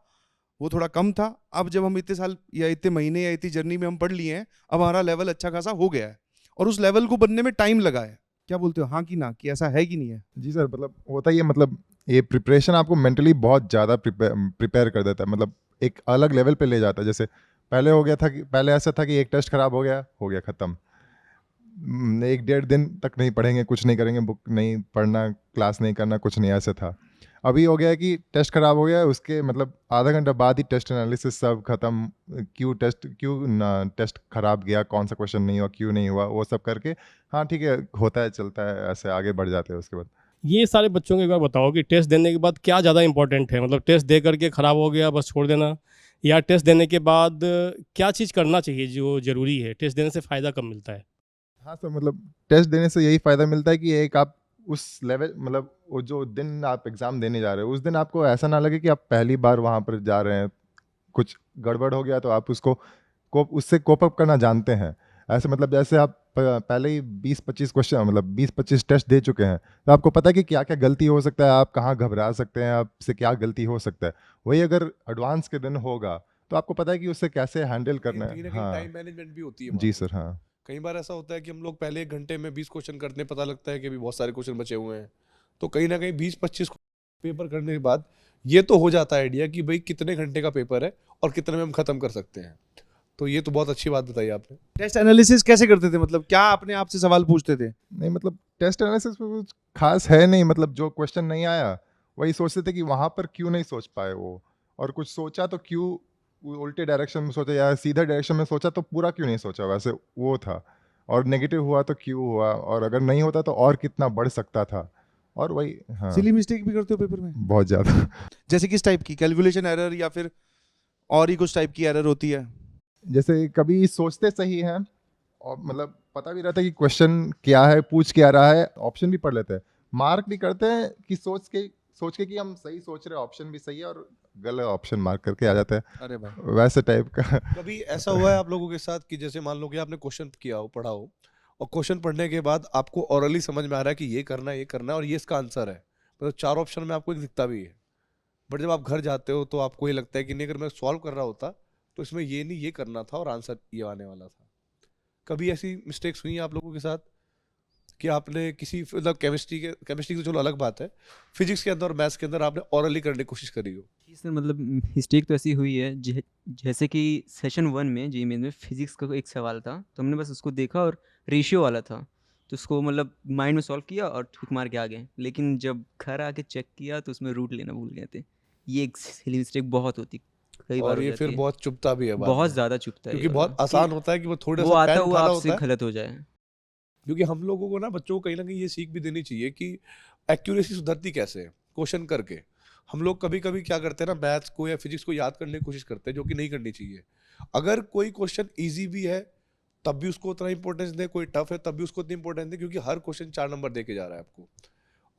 वो थोड़ा कम था, अब जब हम इतने साल या इतने महीने या इतनी जर्नी में हम पढ़ लिए हैं, अब हमारा लेवल अच्छा खासा हो गया है और उस लेवल को बनने में टाइम लगा है। क्या बोलते हो, हाँ कि ना, कि ऐसा है कि नहीं है? जी सर, मतलब होता ही है, मतलब ये प्रिपरेशन आपको मेंटली बहुत ज़्यादा प्रिपेयर कर देता है, मतलब एक अलग लेवल पे ले जाता है। जैसे पहले ऐसा था कि एक टेस्ट खराब हो गया ख़त्म। 1 डेढ़ दिन तक नहीं पढ़ेंगे, कुछ नहीं करेंगे, बुक नहीं पढ़ना, क्लास नहीं करना, कुछ नहीं, ऐसा था। अभी हो गया है कि टेस्ट खराब हो गया है, उसके मतलब आधा घंटा बाद ही टेस्ट एनालिसिस सब खत्म, क्यों टेस्ट खराब गया, कौन सा क्वेश्चन नहीं हुआ, क्यों नहीं हुआ, वो सब करके हाँ ठीक है, होता है, चलता है, ऐसे आगे बढ़ जाते हैं उसके बाद। ये सारे बच्चों को एक बार बताओ कि टेस्ट देने के बाद क्या ज़्यादा इंपॉर्टेंट है, मतलब टेस्ट दे करके ख़राब हो गया बस छोड़ देना, या टेस्ट देने के बाद क्या चीज़ करना चाहिए जो ज़रूरी है, टेस्ट देने से फ़ायदा कब मिलता है? हाँ सर, मतलब टेस्ट देने से यही फ़ायदा मिलता है कि एक आप उस लेवल, मतलब वो जो दिन आप एग्ज़ाम देने जा रहे हो, उस दिन आपको ऐसा ना लगे कि आप पहली बार वहाँ पर जा रहे हैं, कुछ गड़बड़ हो गया तो आप उससे कोप अप करना जानते हैं। ऐसे मतलब जैसे आप पहले ही 20-25 क्वेश्चन, मतलब 20-25 टेस्ट दे चुके हैं, तो आपको पता है कि क्या क्या गलती हो सकता है, आप कहाँ घबरा सकते हैं, आपसे क्या गलती हो सकता है। वही अगर एडवांस के दिन होगा तो आपको पता है कि उससे कैसे हैंडल करना कहीं है। ना कहीं हाँ टाइम मैनेजमेंट भी होती है जी वहाँ सर, हाँ पे। कई बार ऐसा होता है कि हम लोग पहले 1 घंटे में 20 क्वेश्चन करते हैं, पता लगता है कि अभी बहुत सारे क्वेश्चन बचे हुए हैं, तो कहीं ना कहीं 20-25 पेपर करने के बाद ये तो हो जाता है आइडिया कि भाई कितने घंटे का पेपर है और कितने में हम खत्म कर सकते हैं। तो ये तो बहुत अच्छी बात बताई आपने। टेस्ट एनालिसिस कैसे करते थे, मतलब क्या अपने आप से सवाल पूछते थे? नहीं, मतलब टेस्ट एनालिसिस में कुछ खास है नहीं, मतलब जो क्वेश्चन नहीं आया वही सोचते थे कि वहाँ पर क्यों नहीं सोच पाए वो, और कुछ सोचा तो क्यों उल्टे डायरेक्शन में सोचा, या सीधा डायरेक्शन में सोचा तो पूरा क्यों नहीं सोचा, वैसे वो था। और नेगेटिव हुआ तो क्यों हुआ, और अगर नहीं होता तो और कितना बढ़ सकता था, और वही। हाँ, सिली मिस्टेक भी करते हो पेपर में? बहुत ज़्यादा। जैसे किस टाइप की, कैलकुलेशन एरर या फिर और ही कुछ टाइप की एरर होती है? जैसे कभी सोचते सही हैं और मतलब पता भी रहता है कि क्वेश्चन क्या है, पूछ क्या रहा है, ऑप्शन भी पढ़ लेते हैं, मार्क भी करते हैं कि सोच के कि हम सही सोच रहे हैं, ऑप्शन भी सही है, और गलत ऑप्शन मार्क करके आ जाता है, अरे भाई, वैसे टाइप का। कभी ऐसा हुआ है आप लोगों के साथ कि जैसे मान लो कि आपने क्वेश्चन किया हो, पढ़ा हो, और क्वेश्चन पढ़ने के बाद आपको ओरली समझ में आ रहा है कि ये करना है और ये इसका आंसर है, मतलब 4 ऑप्शन में आपको एक दिखता भी है, बट जब आप घर जाते हो तो आपको ये लगता है कि नहीं, अगर मैं सॉल्व कर रहा होता तो इसमें ये नहीं, ये करना था और आंसर ये आने वाला था। कभी ऐसी मिस्टेक्स हुई हैं आप लोगों के साथ कि आपने किसी, मतलब केमिस्ट्री की तो चलो अलग बात है, फिजिक्स के अंदर और मैथ्स के अंदर आपने ओरली करने की कोशिश करी हो? जी सर, मतलब मिस्टेक तो ऐसी हुई है, जैसे कि सेशन 1 में जी में फिजिक्स का एक सवाल था, तो हमने बस उसको देखा और रेशियो वाला था, तो उसको मतलब माइंड में सॉल्व किया और ठीक मार के आ गए, लेकिन जब घर आके चेक किया तो उसमें रूट लेना भूल गए थे। ये एक सिली मिस्टेक बहुत होती, कई बार और हो ये फिर जाती है, बहुत चुभता भी है बाद बहुत में, ज़्यादा चुभता है ये क्योंकि वाला बहुत कि आसान होता है कि वो थोड़ा वो सा आता पेन हुआ उठाना आपसे होता है। गलत हो जाए। क्योंकि हम लोगों को ना, बच्चों को कहीं ना कहीं ये सीख भी देनी चाहिए कि एक्यूरेसी सुधरती कैसे है क्वेश्चन करके। हम लोग कभी कभी क्या करते हैं ना, मैथ्स को या फिजिक्स को याद करने की कोशिश करते हैं, जो कि नहीं करनी चाहिए। अगर कोई क्वेश्चन इजी भी है तब भी उसको उतना इंपॉर्टेंस दे, कोई टफ है तब भी उसको उतनी इंपॉर्टेंस दे, क्योंकि हर क्वेश्चन 4 नंबर दे के जा रहा है आपको।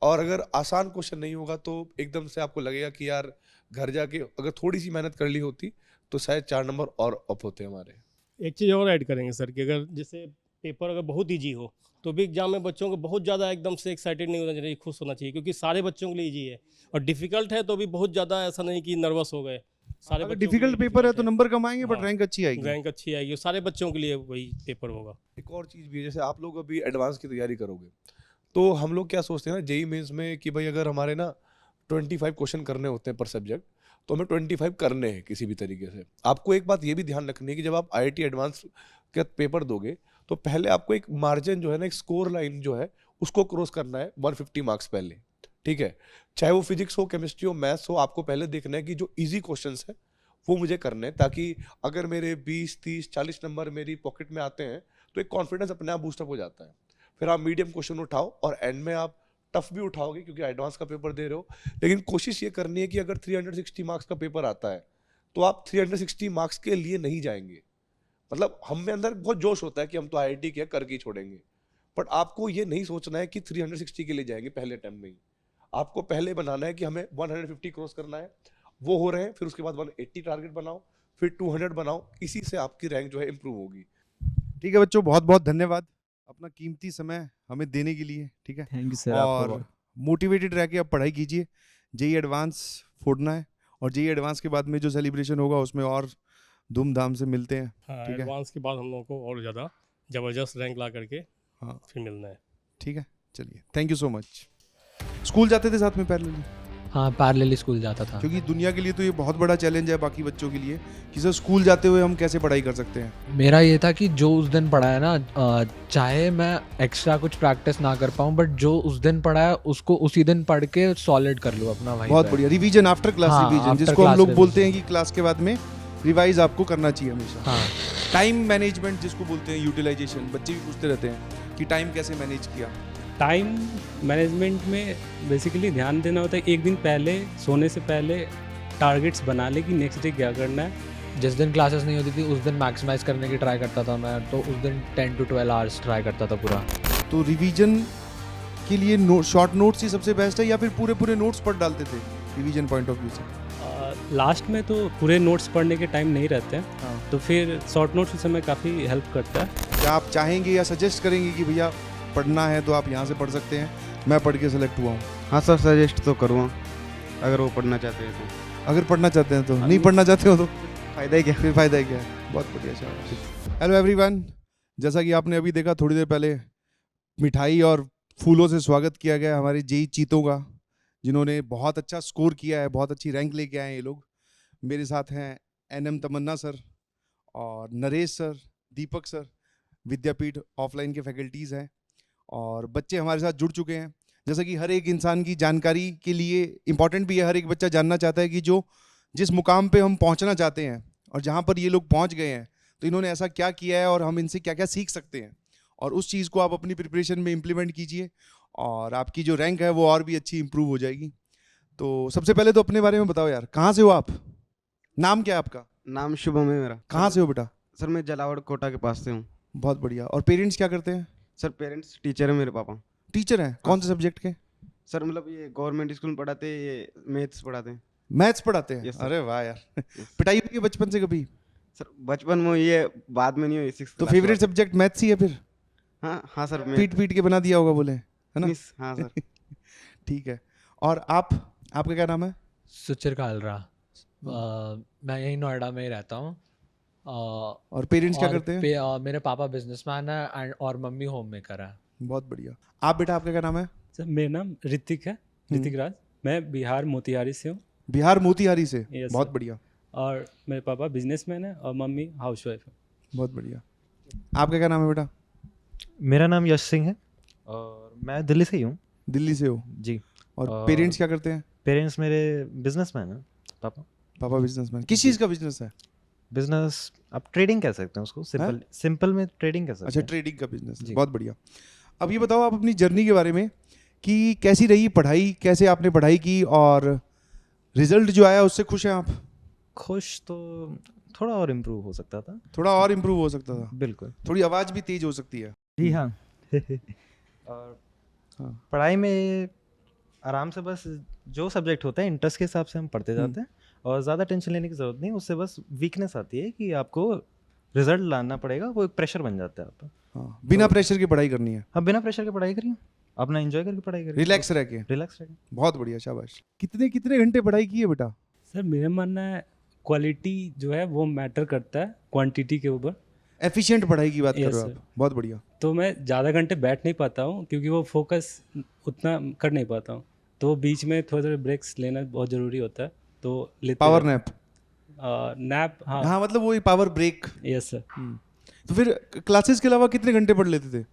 और अगर आसान क्वेश्चन नहीं होगा तो एकदम से आपको लगेगा कि यार घर जाके अगर थोड़ी सी मेहनत कर ली होती तो शायद 4 नंबर और अप होते हमारे। एक चीज़ और ऐड करेंगे सर कि अगर जैसे पेपर अगर बहुत ईजी हो तो भी एग्जाम में बच्चों को बहुत ज़्यादा एकदम से एक्साइटेड नहीं होना चाहिए, खुश होना चाहिए, क्योंकि सारे बच्चों के लिए ईजी है। और डिफिकल्ट है तो भी बहुत ज़्यादा ऐसा नहीं कि नर्वस हो गए, सारे अगर बच्चों के लिए डिफिकल्ट पेपर है difficult तो नंबर कम आएंगे, बट हाँ, रैंक अच्छी आएगी। रैंक अच्छी आएगी, सारे बच्चों के लिए वही पेपर होगा। एक और चीज़ भी है, जैसे आप लोग अभी एडवांस की तैयारी करोगे तो हम लोग क्या सोचते हैं ना जेई मेंस में कि भाई अगर हमारे ना 25 क्वेश्चन करने होते हैं पर सब्जेक्ट, तो हमें 25 करने हैं किसी भी तरीके से। आपको एक बात ये भी ध्यान रखनी है कि जब आप आईआईटी एडवांस का पेपर दोगे तो पहले आपको एक मार्जिन जो है ना, एक स्कोर लाइन जो है उसको क्रॉस करना है 150 मार्क्स पहले, ठीक है। चाहे वो फिजिक्स हो, केमिस्ट्री हो, मैथ्स हो, आपको पहले देखना है कि जो ईजी क्वेश्चन है वो मुझे करने हैं, ताकि अगर मेरे 20, 30, 40 नंबर मेरी पॉकेट में आते हैं तो एक कॉन्फिडेंस अपने आप बूस्टअप हो जाता है। फिर आप मीडियम क्वेश्चन उठाओ और एंड में आप टफ भी उठाओगे क्योंकि एडवांस का पेपर दे रहे हो। लेकिन कोशिश ये करनी है कि अगर 360 मार्क्स का पेपर आता है तो आप 360 मार्क्स के लिए नहीं जाएंगे। मतलब हम में अंदर बहुत जोश होता है कि हम तो आईआईटी के कर के ही छोड़ेंगे, बट आपको ये नहीं सोचना है कि 360 के लिए जाएंगे पहले अटेम्प्ट में ही। आपको पहले बनाना है कि हमें 150 क्रॉस करना है, वो हो रहे हैं, फिर उसके बाद 180 टारगेट बनाओ, फिर 200 बनाओ, इसी से आपकी रैंक जो है इंप्रूव होगी। ठीक है बच्चों, बहुत बहुत धन्यवाद अपना कीमती समय हमें देने के लिए, ठीक है। थैंक यू सर, आपका और बहुत। मोटिवेटेड रह के आप पढ़ाई कीजिए, जेई एडवांस फोड़ना है, और जेई एडवांस के बाद में जो सेलिब्रेशन होगा उसमें और धूमधाम से मिलते हैं। हाँ, ठीक है, एडवांस के बाद हम लोगों को और ज़्यादा ज़बरदस्त रैंक ला करके हाँ फिर मिलना है। ठीक है। चलिए, thank you so much. School जाते थे साथ में पैरेलली? हाँ, पैरेलली स्कूल जाता था। क्योंकि दुनिया के लिए तो ये बहुत बड़ा चैलेंज है बाकी बच्चों के लिए कि सर स्कूल जाते हुए हम कैसे पढ़ाई कर सकते हैं। मेरा ये था कि जो उस दिन पढ़ा है ना, चाहे मैं एक्स्ट्रा कुछ प्रैक्टिस ना कर पाऊँ, बट जो उस दिन पढ़ा है उसको उसी दिन पढ़ के सॉलिड कर लूँ अपना वहीं बहुत पे। बढ़िया, रिवीजन आफ्टर क्लास हाँ, रिवीजन, after जिसको हम class लोग revision। बोलते हैं कि क्लास के बाद में रिवाइज आपको करना चाहिए हमेशा। हाँ, टाइम मैनेजमेंट जिसको बोलते हैं, यूटिलाइजेशन, बच्चे भी पूछते रहते हैं कि टाइम कैसे मैनेज किया। टाइम मैनेजमेंट में बेसिकली ध्यान देना होता है, एक दिन पहले सोने से पहले टारगेट्स बना ले कि नेक्स्ट डे क्या करना है। जिस दिन क्लासेस नहीं होती थी उस दिन मैक्सिमाइज करने की ट्राई करता था मैं, तो उस दिन 10 to 12 आवर्स ट्राई करता था पूरा। तो रिवीजन के लिए शॉर्ट नोट्स ही सबसे बेस्ट है या फिर पूरे पूरे नोट्स पढ़ डालते थे रिवीजन पॉइंट ऑफ व्यू से? लास्ट में तो पूरे नोट्स पढ़ने के टाइम नहीं रहते हैं, हाँ। तो फिर शॉर्ट नोट्स उस समय काफ़ी हेल्प करता है। क्या आप चाहेंगे या सजेस्ट करेंगे कि भैया पढ़ना है तो आप यहाँ से पढ़ सकते हैं, मैं पढ़ के सेलेक्ट हुआ हूँ? हाँ सर, सजेस्ट तो करूँगा अगर वो पढ़ना चाहते हैं तो। अगर पढ़ना चाहते हैं तो, नहीं पढ़ना चाहते हो तो फ़ायदा ही क्या? फिर फ़ायदा ही क्या है। बहुत बढ़िया, शाबाश। हेलो एवरीवन, जैसा कि आपने अभी देखा थोड़ी देर पहले मिठाई और फूलों से स्वागत किया गया हमारे जेई चीतों का, जिन्होंने बहुत अच्छा स्कोर किया है, बहुत अच्छी रैंक लेके आए हैं ये लोग। मेरे साथ हैं एनएम तमन्ना सर और नरेश सर, दीपक सर, विद्यापीठ ऑफलाइन के फैकल्टीज़ हैं और बच्चे हमारे साथ जुड़ चुके हैं। जैसा कि हर एक इंसान की जानकारी के लिए इम्पॉर्टेंट भी है, हर एक बच्चा जानना चाहता है कि जो जिस मुकाम पे हम पहुंचना चाहते हैं और जहां पर ये लोग पहुंच गए हैं तो इन्होंने ऐसा क्या किया है और हम इनसे क्या क्या सीख सकते हैं, और उस चीज़ को आप अपनी प्रिपरेशन में इम्प्लीमेंट कीजिए और आपकी जो रैंक है वो और भी अच्छी इंप्रूव हो जाएगी। तो सबसे पहले तो अपने बारे में बताओ यार, कहाँ से हो आप? नाम क्या है आपका? नाम शुभम है मेरा। कहाँ से हो बेटा? सर मैं जलावड़ कोटा के पास से हूँ। बहुत बढ़िया। और पेरेंट्स क्या करते हैं? सर पेरेंट्स टीचर है मेरे पापा। टीचर हैं? कौन से सब्जेक्ट के? सर मतलब ये गवर्नमेंट स्कूल में पढ़ाते हैं, ये मैथ्स पढ़ाते हैं। मैथ्स पढ़ाते हैं? Yes, sir। अरे वाह यार। पिटाई हुई है बचपन से कभी? सर बचपन में ये बाद में नहीं हुई, 6th तो क्लास फेवरेट के सब्जेक्ट मैथ्स ही है फिर? बाद। हाँ सर मैं पीट पीट के बना दिया होगा बोले, है ना? हाँ सर। ठीक है। और आपका क्या नाम है? सुचिर कालरा। मैं यही नोएडा में ही रहता हूँ। और पेरेंट्स क्या करते हैं? मेरे पापा बिजनेसमैन है और मम्मी होम मेकर है। बहुत बढ़िया। आप बेटा, आपका क्या नाम है? सर मेरा नाम ऋतिक है, ऋतिक राज। मैं बिहार मोतिहारी से हूँ। बिहार मोतिहारी से? Yes, बहुत sir। बढ़िया। और मेरे पापा बिजनेसमैन है और मम्मी हाउसवाइफ है। बहुत बढ़िया। आपका क्या नाम है बेटा? मेरा नाम यश सिंह है और मैं दिल्ली से ही हूँ। दिल्ली से हो? जी। और पेरेंट्स क्या करते हैं? पेरेंट्स मेरे बिजनेसमैन हैं। पापा बिजनेसमैन। किस चीज़ का बिजनेस है? बिजनेस आप ट्रेडिंग कह सकते हैं उसको, सिंपल में ट्रेडिंग कह सकते अच्छा, हैं। ट्रेडिंग का बिजनेस। जी। बहुत बढ़िया। अब ये बताओ आप अपनी जर्नी के बारे में कि कैसी रही पढ़ाई, कैसे आपने पढ़ाई की और रिजल्ट जो आया उससे खुश हैं आप? खुश तो थोड़ा और इम्प्रूव हो सकता था। थोड़ा और इम्प्रूव हो सकता था? बिल्कुल। थोड़ी आवाज़ भी तेज हो सकती है। जी हाँ। और हाँ। पढ़ाई में आराम से बस जो सब्जेक्ट होता है इंटरेस्ट के हिसाब से हम पढ़ते जाते हैं और ज़्यादा टेंशन लेने की ज़रूरत नहीं। उससे बस वीकनेस आती है कि आपको रिजल्ट लाना पड़ेगा, वो एक प्रेशर बन जाता है आपका। हाँ, बिना प्रेशर की पढ़ाई करनी है। हाँ, बिना प्रेशर के पढ़ाई करिए, अपना एंजॉय करके पढ़ाई करिए, रिलैक्स रह के। रिलैक्स रहिए। बहुत बढ़िया, शाबाश। कितने कितने घंटे पढ़ाई की है बेटा? सर मेरा मानना है क्वालिटी जो है वो मैटर करता है क्वांटिटी के ऊपर। एफिशिएंट पढ़ाई की बात कर Yes, रहे हो sir। आप? बहुत बढ़िया। तो मैं ज़्यादा घंटे बैठ नहीं पाता हूँ क्योंकि वो फोकस उतना कर नहीं पाता हूँ, तो बीच में थोड़े थोड़े ब्रेक्स लेना बहुत ज़रूरी होता है, तो लेते पावर रहता नैप? हूँ। नैप, हाँ। हाँ, मतलब वही पावर ब्रेक। Yes sir. तो फिर क्लासेस के अलावा कितने घंटे पढ़ लेते थे?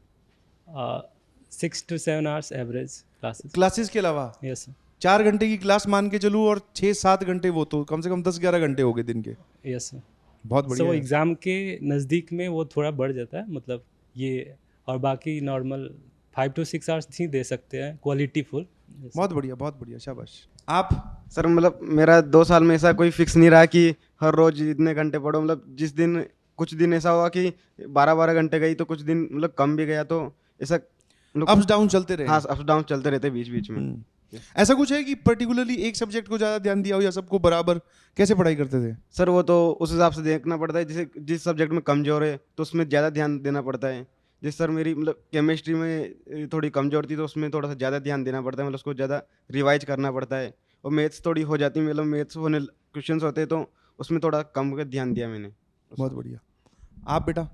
6 to 7 hours average classes. Classes के अलावा? Yes sir. 4 घंटे की क्लास मान के चलूँ और 6-7 घंटे, वो तो कम से कम 10-11 घंटे हो गए दिन के। Yes sir. बहुत बढ़िया सो है। एग्ज़ाम के नज़दीक में वो थोड़ा बढ़ जाता है, मतलब ये, और बाकी नॉर्मल 5 to 6 hours ही दे सकते हैं क्वालिटी फुल। बहुत बढ़िया, बहुत बढ़िया, शाबाश। आप? सर मतलब मेरा 2 साल में ऐसा कोई फिक्स नहीं रहा कि हर रोज इतने घंटे पढ़ो। मतलब जिस दिन कुछ दिन ऐसा हुआ कि 12-12 घंटे गई, तो कुछ दिन मतलब कम भी गया, तो ऐसा अप्स डाउन चलते रहे? हाँ, अप्स डाउन चलते रहते बीच बीच में। ऐसा कुछ है कि पर्टिकुलरली एक सब्जेक्ट को ज़्यादा ध्यान दिया हो या सबको बराबर? कैसे पढ़ाई करते थे? सर वो तो उस हिसाब से देखना पड़ता है, जैसे जिस सब्जेक्ट में कमजोर है तो उसमें ज़्यादा ध्यान देना पड़ता है। जैसे सर मेरी मतलब केमिस्ट्री में थोड़ी कमजोर थी, तो उसमें थोड़ा सा ज़्यादा ध्यान देना पड़ता है, मतलब उसको ज़्यादा रिवाइज करना पड़ता है। और मैथ्स थोड़ी हो जाती है, मतलब मैथ्स होने क्वेश्चंस होते हैं तो उसमें थोड़ा कम कर ध्यान दिया मैंने। बहुत बढ़िया। आप बेटा?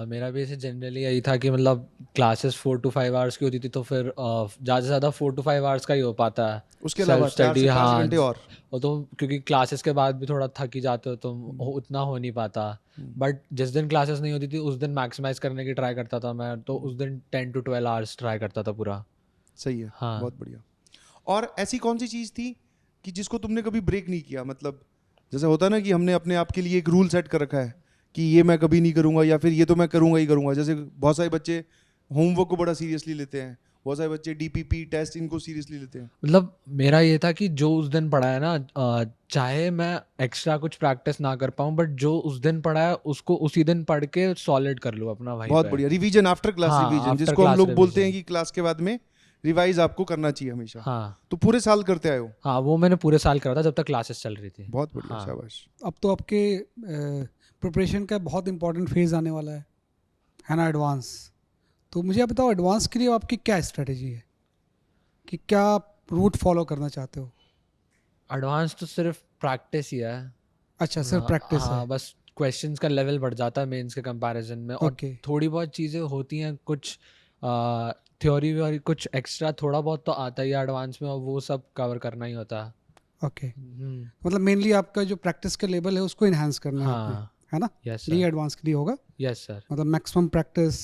मेरा भी ऐसे जनरली यही था कि मतलब क्लासेस 4 to 5 आवर्स की होती थी, तो फिर ज़्यादा से ज़्यादा 4 to 5 आवर्स का ही हो पाता है उसके अलावा सेल्फ 4 स्टडी। से 5 हाँ, घंटे और तो क्योंकि क्लासेस के बाद भी थोड़ा थक ही जाते हो तो उतना हो नहीं पाता। बट जिस दिन क्लासेस नहीं होती थी उस दिन मैक्सिमाइज करने की ट्राई करता था मैं, तो उस दिन 10 to 12 आवर्स ट्राई करता था पूरा। सही है, हाँ। बहुत बढ़िया। और ऐसी कौन सी चीज़ थी कि जिसको तुमने कभी ब्रेक नहीं किया? मतलब जैसे होता है ना कि हमने अपने आप के लिए एक रूल सेट कर रखा है कि ये मैं कभी नहीं करूँगा, या फिर ये तो मैं करूँगा ही करूँगा। जैसे बहुत सारे बच्चे होमवर्क को बड़ा सीरियसली लेते हैं, बहुत सारे बच्चे डीपीपी टेस्ट इनको सीरियसली लेते हैं। मतलब मेरा ये था कि जो उस दिन पढ़ा है ना, चाहे मैं एक्स्ट्रा कुछ प्रैक्टिस ना कर पाऊँ, बट जो उस दिन पढ़ा है उसको उसी दिन पढ़ के सॉलिड कर लूँ अपना वहीं बहुत पे। बढ़िया। रिवीजन, आफ्टर क्लास हाँ, रिवीजन, after जिसको हम class लोग बोलते हैं revision। कि क्लास के बाद में रिवाइज आपको करना चाहिए हमेशा। हाँ तो पूरे साल करते आए हो? हाँ, वो मैंने पूरे साल करा था जब तक क्लासेस चल रही थी। बहुत बढ़िया, हाँ। शाबाश। अब तो आपके प्रिपरेशन का बहुत इंपॉर्टेंट फेज आने वाला है ना, एडवांस। तो मुझे आप बताओ, एडवांस के लिए आपकी क्या स्ट्रेटेजी है, कि क्या रूट फॉलो करना चाहते हो? एडवांस तो सिर्फ प्रैक्टिस ही है। अच्छा, सिर्फ हाँ, प्रैक्टिस हाँ, है। बस क्वेश्चंस का लेवल बढ़ जाता है मेंस के कंपैरिजन में, और ओके। थोड़ी बहुत चीज़ें होती हैं, कुछ थ्योरी व्योरी कुछ एक्स्ट्रा थोड़ा बहुत तो आता ही है एडवांस में, और वो सब कवर करना ही होता है। ओके, मतलब मेनली आपका जो प्रैक्टिस का लेवल है उसको इन्हांस करना है आपने, हाँ, है ना? यस ये सर, एडवांस के लिए होगा, यस सर, मतलब मैक्सिमम प्रैक्टिस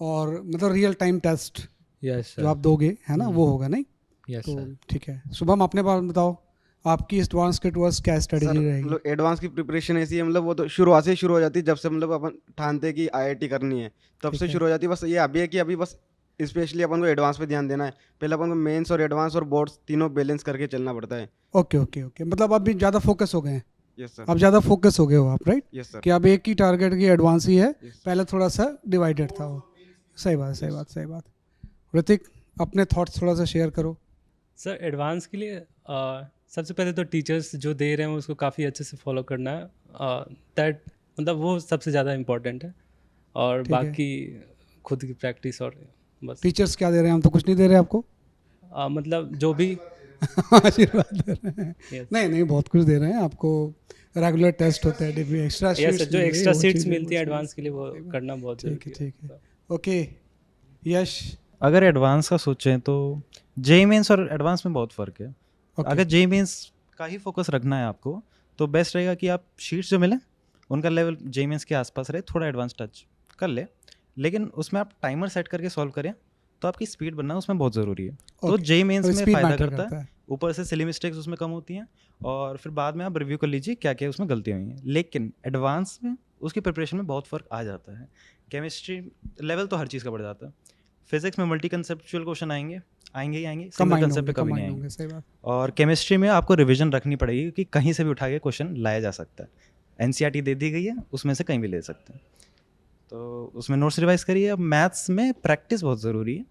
और मतलब रियल टाइम टेस्ट यस जो आप सर, दोगे, है ना, वो होगा नहीं? यस तो सर। ठीक है, शुभम अपने बारे में बताओ, आपकी एडवांस के टूवर्ड्स क्या सर स्ट्रेटेजी रहेगी? मतलब एडवांस की प्रिपरेशन ऐसी है, मतलब वो तो शुरुआत से ही शुरू हो जाती है जब से मतलब अपन ठानते हैं कि आईआईटी करनी है, तब ठीक से है। शुरू हो जाती है। बस ये अभी है कि अभी बस स्पेशली अपन को एडवांस पे ध्यान देना है। पहले अपन को मेंस और एडवांस और बोर्ड्स तीनों बैलेंस करके चलना पड़ता है। ओके ओके ओके, मतलब आप भी ज़्यादा फोकस हो गए हैं, यस सर, अब ज़्यादा फोकस हो गए हो आप, राइट? यस सर, कि अब एक ही टारगेट की एडवांस ही है, Yes. पहले थोड़ा सा डिवाइडेड था वो। सही बात, सही बात, सही बात। ऋतिक, अपने थॉट्स थोड़ा सा शेयर करो। सर एडवांस के लिए सबसे पहले तो टीचर्स जो दे रहे हैं उसको काफ़ी अच्छे से फॉलो करना है, दैट मतलब वो सबसे ज़्यादा इम्पोर्टेंट है, और ठीक है। बाकी खुद की प्रैक्टिस और बस। टीचर्स क्या दे रहे हैं? हम तो कुछ नहीं दे रहे आपको। मतलब जो भी आशीर्वाद दे रहे हैं। Yes. नहीं नहीं, बहुत कुछ दे रहे हैं आपको। रेगुलर टेस्ट होते हैं, degree extra yes sheets sir, जो मिल रही है, एक्स्ट्रा वो सीट्स चीज़ें, मिलती है वो एडवांस चीज़ें। के लिए वो करना बहुत ठीक है, ज़रूरी ठीक है। है। ओके, यश। अगर एडवांस का सोचें तो जेई मेंस और एडवांस में बहुत फ़र्क है। ओके, अगर जेई मेंस का ही फोकस रखना है आपको, तो बेस्ट रहेगा कि आप शीट्स जो मिलें उनका लेवल जेई मेंस के आसपास रहे, थोड़ा एडवांस टच कर ले, लेकिन उसमें आप टाइमर सेट करके सॉल्व करें तो आपकी स्पीड बनना उसमें बहुत ज़रूरी है। तो ओके, जेई मेंस और में स्पीड फ़ायदा मैटर करता करता है, है। ऊपर से सिली मिस्टेक्स उसमें कम होती हैं, और फिर बाद में आप रिव्यू कर लीजिए क्या क्या उसमें गलतियाँ हुई हैं। लेकिन एडवांस में उसकी प्रिपरेशन में बहुत फ़र्क आ जाता है। केमिस्ट्री लेवल तो हर चीज़ का बढ़ जाता है, फिजिक्स में मल्टी कंसेप्चुअल क्वेश्चन आएंगे आएंगे ही आएंगे, सिंगल कंबाइंड कंसेप्ट होंगे, पे कभी नहीं कंबाइंड आएंगे। होंगे, सही बात। और केमिस्ट्री में आपको रिवीजन रखनी पड़ेगी, क्योंकि कहीं से भी उठा के क्वेश्चन लाया जा सकता है। एनसीईआरटी दे दी गई है, उसमें से कहीं भी ले सकते हैं, तो उसमें नोट्स रिवाइज करिए। अब मैथ्स में प्रैक्टिस बहुत ज़रूरी है,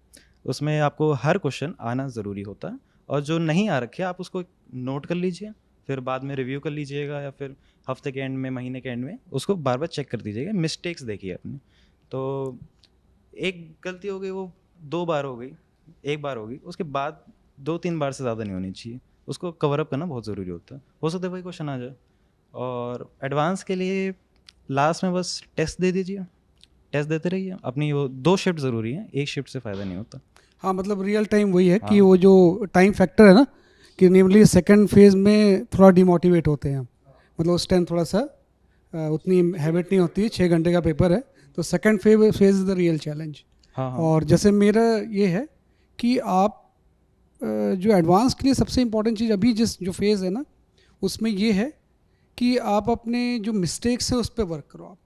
उसमें आपको हर क्वेश्चन आना ज़रूरी होता है, और जो नहीं आ रखे आप उसको नोट कर लीजिए, फिर बाद में रिव्यू कर लीजिएगा, या फिर हफ्ते के एंड में, महीने के एंड में उसको बार बार चेक कर दीजिएगा। मिस्टेक्स देखिए अपनी, तो एक गलती हो गई वो 2 बार हो गई, 1 बार हो गई, उसके बाद 2-3 बार से ज़्यादा नहीं होनी चाहिए, उसको कवर अप करना बहुत ज़रूरी होता है। हो सकता है वही क्वेश्चन आ जाए। और एडवांस के लिए लास्ट में बस टेस्ट दे दीजिए, टेस्ट देते रहिए अपनी। वो 2 शिफ्ट ज़रूरी है, 1 शिफ्ट से फ़ायदा नहीं होता। हाँ, मतलब रियल टाइम वही है कि हाँ। वो जो टाइम फैक्टर है ना, कि नेमली सेकंड फेज में थोड़ा डिमोटिवेट होते हैं हम। मतलब उस टाइम थोड़ा सा उतनी हैबिट नहीं होती है, 6 घंटे का पेपर है, तो second phase is the real challenge. हाँ हाँ, और जैसे मेरा ये है कि आप जो एडवांस के लिए सबसे इम्पोर्टेंट चीज़ अभी जिस जो फेज़ है ना, उसमें ये है कि आप अपने जो मिस्टेक्स है उस पर वर्क करो आप।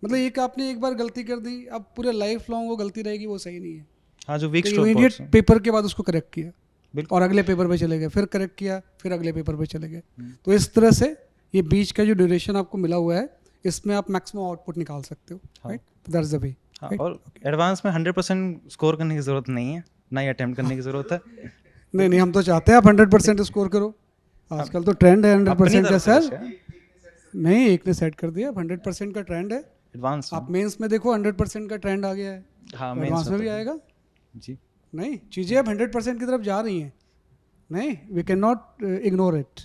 मतलब एक आपने एक बार गलती कर दी, अब पूरे लाइफ लॉन्ग वो गलती रहेगी, वो सही नहीं है। हाँ जो वीक तो स्ट्रोक इमीडिएट बॉक्स है। पेपर के बाद उसको करेक्ट किया, बिल्कुल। और अगले पेपर पे चले गए, फिर करेक्ट किया, फिर अगले पेपर पे चले गए। तो इस तरह से ये बीच का जो ड्यूरेशन आपको मिला हुआ है, इसमें आप मैक्सिमम आउटपुट निकाल सकते हो, राइट? That's the way. हाँ, और एडवांस में 100% स्कोर करने की ज़रूरत नहीं है, ना ही अटेम्प्ट करने की ज़रूरत है। नहीं नहीं, हम तो चाहते हैं आप 100% स्कोर करो। आजकल तो ट्रेंड है 100% का सर। नहीं, एक ने सेट कर दिया, 100% का ट्रेंड है। एडवांस आप मेंस में देखो 100% का ट्रेंड आ गया है, हाँ एडवांस में भी तो- आएगा। जी नहीं, चीज़ें अब 100% की तरफ जा रही हैं। नहीं, we can not ignore it.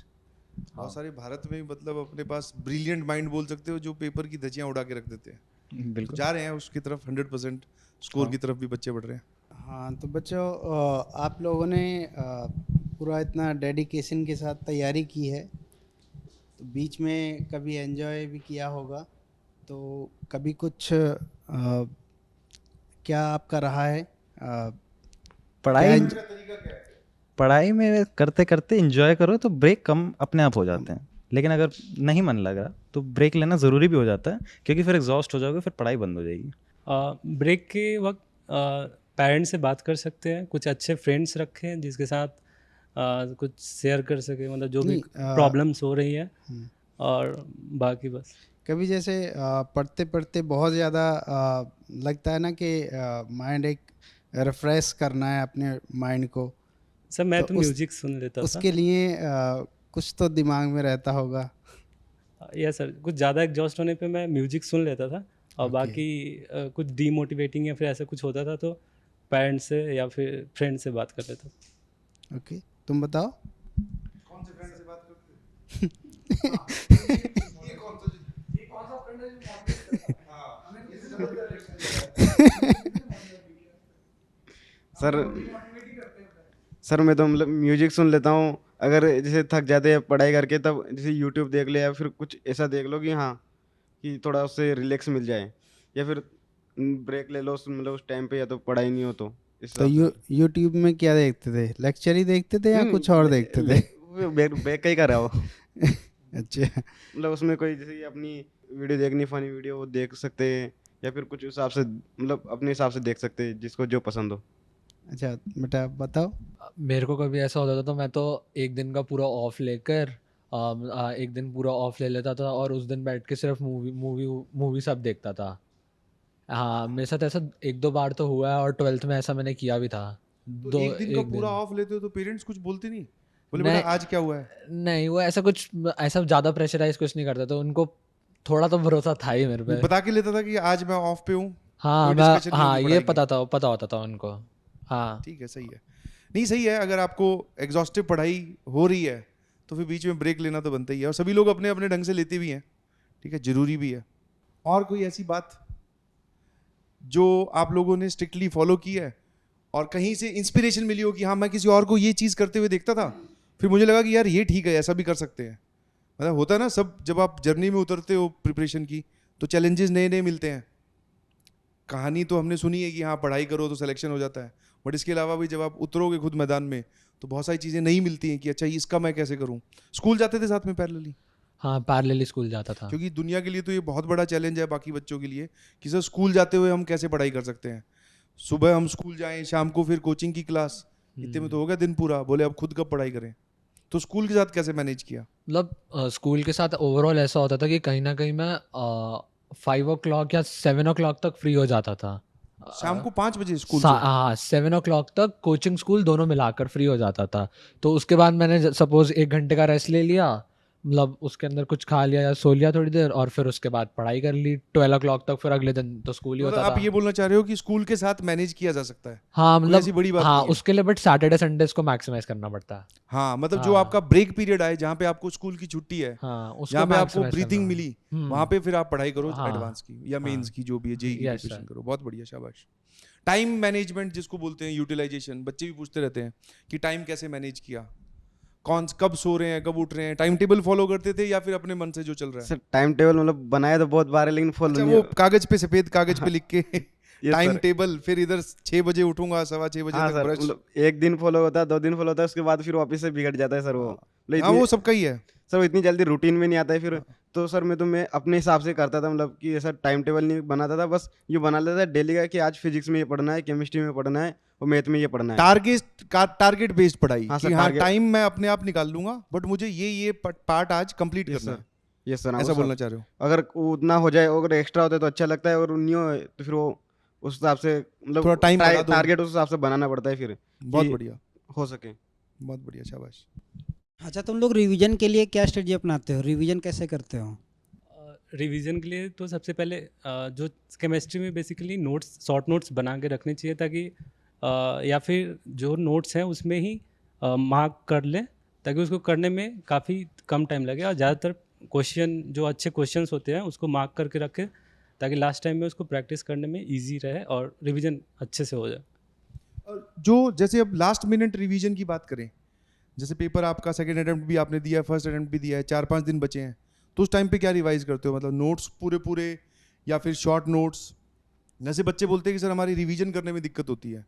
बहुत सारे भारत में मतलब अपने पास ब्रिलियंट माइंड बोल सकते हो जो पेपर की धज्जियां उड़ा के रख देते हैं। बिल्कुल। जा रहे हैं उसकी तरफ 100% स्कोर हाँ। की तरफ भी बच्चे बढ़ रहे हैं। हाँ तो बच्चों आप लोगों ने पूरा इतना डेडिकेशन के साथ तैयारी की है, तो बीच में कभी एंजॉय भी किया होगा, तो कभी कुछ क्या आपका रहा है पढ़ाई पढ़ाई में करते करते इंजॉय करो तो ब्रेक कम अपने आप हो जाते हैं, लेकिन अगर नहीं मन लग रहा तो ब्रेक लेना ज़रूरी भी हो जाता है, क्योंकि फिर एग्जॉस्ट हो जाओगे, फिर पढ़ाई बंद हो जाएगी। ब्रेक के वक्त पेरेंट्स से बात कर सकते हैं, कुछ अच्छे फ्रेंड्स रखें जिसके साथ कुछ शेयर कर सके, मतलब जो भी नहीं, प्रॉब्लम्स हो रही है, और बाकी बस। कभी जैसे पढ़ते पढ़ते बहुत ज़्यादा लगता है ना कि माइंड एक रिफ्रेश करना है अपने माइंड को, सर मैं तो उस- म्यूजिक सुन लेता था। उसके लिए कुछ तो दिमाग में रहता होगा। या सर कुछ ज़्यादा एग्जॉस्ट होने पे मैं म्यूजिक सुन लेता था, और ओके। बाकी कुछ डीमोटिवेटिंग या फिर ऐसा कुछ होता था तो पेरेंट्स से या फिर फ्रेंड से बात कर लेता था। ओके, तुम बताओ। कौन से फ्रेंड से बात करते हैं? ये कौन सा फ्रेंड है जो motivate करता है? हाँ, ये से समझदार सर मैं तो मतलब म्यूजिक सुन लेता हूँ, अगर जैसे थक जाते हैं पढ़ाई करके तब जैसे यूट्यूब देख ले, या फिर कुछ ऐसा देख लो कि हाँ कि थोड़ा उससे रिलैक्स मिल जाए, या फिर ब्रेक ले लो मतलब उस टाइम पे, या तो पढ़ाई नहीं हो तो इस तो हिसाब से। यूट्यूब में क्या देखते थे? लेक्चर ही देखते थे या कुछ और देखते थे? ब्रेक का ही कर रहा हो। अच्छा, मतलब उसमें कोई जैसे कि अपनी वीडियो देखनी, फनी वीडियो वो देख सकते हैं, या फिर कुछ उस हिसाब से मतलब अपने हिसाब से देख सकते हैं जिसको जो पसंद हो। अच्छा बेटा बताओ। मेरे को कभी ऐसा होता था तो मैं तो एक दिन का पूरा ऑफ लेकर एक दिन पूरा ऑफ ले लेता था, और उस दिन बैठ के सिर्फ मूवी मूवी मूवी सब देखता था। हाँ, मेरे साथ ऐसा एक दो बार तो हुआ है, और 12th में ऐसा मैंने किया भी था। तो एक दिन का पूरा ऑफ लेते हो तो पेरेंट्स कुछ बोलते नहीं? बोले बेटा नहीं। आज क्या हुआ है? नहीं, वो ऐसा कुछ ऐसा ज़्यादा प्रेशराइज कुछ नहीं करता, तो उनको थोड़ा तो भरोसा था ही मेरे पे। बता के लेता था कि आज मैं ऑफ पे हूँ। हाँ कोई मैं discussion नहीं हाँ होगी ये पढ़ाई की। पता होता था उनको। हाँ ठीक है, सही है। नहीं सही है, अगर आपको एग्जॉस्टिव पढ़ाई हो रही है तो फिर बीच में ब्रेक लेना तो बनता ही है, और सभी लोग अपने अपने ढंग से लेते भी हैं, ठीक है, जरूरी भी है। और कोई ऐसी बात जो आप लोगों ने स्ट्रिक्टली फॉलो की है और कहीं से इंस्पिरेशन मिली हो कि हाँ मैं किसी और को ये चीज़ करते हुए देखता था, फिर मुझे लगा कि यार ये ठीक है, ऐसा भी कर सकते हैं। मतलब होता है ना, सब जब आप जर्नी में उतरते हो प्रिपरेशन की तो चैलेंजेस नए नए मिलते हैं। कहानी तो हमने सुनी है कि हाँ पढ़ाई करो तो सिलेक्शन हो जाता है, बट इसके अलावा भी जब आप उतरोगे खुद मैदान में तो बहुत सारी चीज़ें नहीं मिलती हैं कि अच्छा इसका मैं कैसे करूँ। स्कूल जाते थे साथ में पैरेलली? हाँ पैरेलली स्कूल जाता था। क्योंकि दुनिया के लिए तो ये बहुत बड़ा चैलेंज है बाकी बच्चों के लिए कि सर स्कूल जाते हुए हम कैसे पढ़ाई कर सकते हैं। सुबह हम स्कूल जाएं, शाम को फिर कोचिंग की क्लास, इतने में तो हो गया दिन पूरा। बोले अब खुद कब पढ़ाई करें, तो स्कूल के साथ कैसे मैनेज किया? मतलब स्कूल के साथ ओवरऑल ऐसा होता था कि कहीं ना कहीं मैं 5 o'clock या 7 o'clock तक फ्री हो जाता था। शाम को 5 बजे स्कूल से? हाँ 7 o'clock तक कोचिंग स्कूल दोनों मिलाकर फ्री हो जाता था। तो उसके बाद मैंने सपोज 1 घंटे का रेस्ट ले लिया, मतलब उसके अंदर कुछ खा लिया या सो लिया थोड़ी देर, और फिर उसके बाद पढ़ाई कर ली 12 o'clock तक, फिर अगले दिन तो स्कूल ही मतलब होता आप था। ये बोलना चाह रहे हो कि स्कूल के साथ मैनेज किया जा सकता है? हाँ कोई मतलब ऐसी बड़ी बात हाँ नहीं है। उसके लिए बट सैटरडे संडेज को मैक्सिमाइज करना पड़ता है। हाँ मतलब जो हाँ। आपका ब्रेक पीरियड आए, जहाँ पे आपको स्कूल की छुट्टी है, हाँ उसको जहाँ पे आपको maximize ब्रीथिंग करना। मिली, हम्म। वहाँ पे फिर आप पढ़ाई करो हाँ। एडवांस की या हाँ। मेंस की, जो भी है जेईई की Yes, प्रिपरेशन sir. करो। बहुत बढ़िया, शाबाश। टाइम मैनेजमेंट जिसको बोलते हैं, यूटिलाइजेशन, बच्चे भी पूछते रहते हैं कि टाइम कैसे मैनेज किया, कब सो रहे हैं, कब उठ रहे हैं, टाइम टेबल फॉलो करते थे या फिर अपने मन से जो चल रहा है? सर टाइम टेबल मतलब बनाया तो बहुत बार है, लेकिन फॉलो अच्छा, नहीं वो कागज पे, सफेद कागज पे लिख के Yes, टाइम sir. टेबल, फिर इधर 6 बजे उठूंगा, 6:15 बजे हाँ तक सर, ब्रश। मतलब एक दिन फॉलो होता है, 2 दिन फॉलो होता है, उसके बाद फिर वापस से बिगड़ जाता है सर वो। मतलब हाँ इतनी- वो सबका ही है। सर वो इतनी जल्दी रूटीन में नहीं आता है फिर। तो सर मैं अपने हिसाब से करता था, मतलब कि ऐसा टाइम टेबल नहीं बनाता था, बस ये बना लेता था डेली का कि आज फिजिक्स में ये पढ़ना है, केमिस्ट्री में पढ़ना है और मैथ में ये पढ़ना है। टारगेट बेस्ड पढ़ाई हाँ सर, कि हाँ target- टाइम मैं अपने आप निकाल लूंगा, बट मुझे ये पार्ट आज कंप्लीट यस करना सर, है। यस सर, हाँ, ऐसा वो बोलना सब- चाह रहे हो? अगर वो उतना हो जाए, अगर एक्स्ट्रा होता है तो अच्छा लगता है, और नहीं हो तो फिर वो उस हिसाब से मतलब थोड़ा time बढ़ा दो। टारगेट उस हिसाब से बनाना पड़ता है फिर बहुत कि बढ़िया, हो सके। बहुत बढ़िया, शाबाश। अच्छा, तुम लोग रिवीजन के लिए क्या स्ट्रेटजी अपनाते हो? रिवीजन कैसे करते हो? रिवीजन के लिए तो सबसे पहले जो केमिस्ट्री में बेसिकली नोट्स, शॉर्ट नोट्स बना के रखने चाहिए, ताकि या फिर जो नोट्स हैं उसमें ही मार्क कर लें, ताकि उसको करने में काफ़ी कम टाइम लगे, और ज़्यादातर क्वेश्चन जो अच्छे क्वेश्चंस होते हैं उसको मार्क करके रखें, ताकि लास्ट टाइम में उसको प्रैक्टिस करने में ईजी रहे और रिवीजन अच्छे से हो जाए। और जो जैसे अब लास्ट मिनट रिवीजन की बात करें, जैसे पेपर आपका सेकंड अटेम्प्ट भी आपने दिया है, फर्स्ट अटेम्प्ट भी दिया है, 4-5 दिन बचे हैं, तो उस टाइम पे क्या रिवाइज करते हो? मतलब नोट्स पूरे पूरे या फिर शॉर्ट नोट्स? जैसे बच्चे बोलते हैं कि सर हमारी रिवीजन करने में दिक्कत होती है,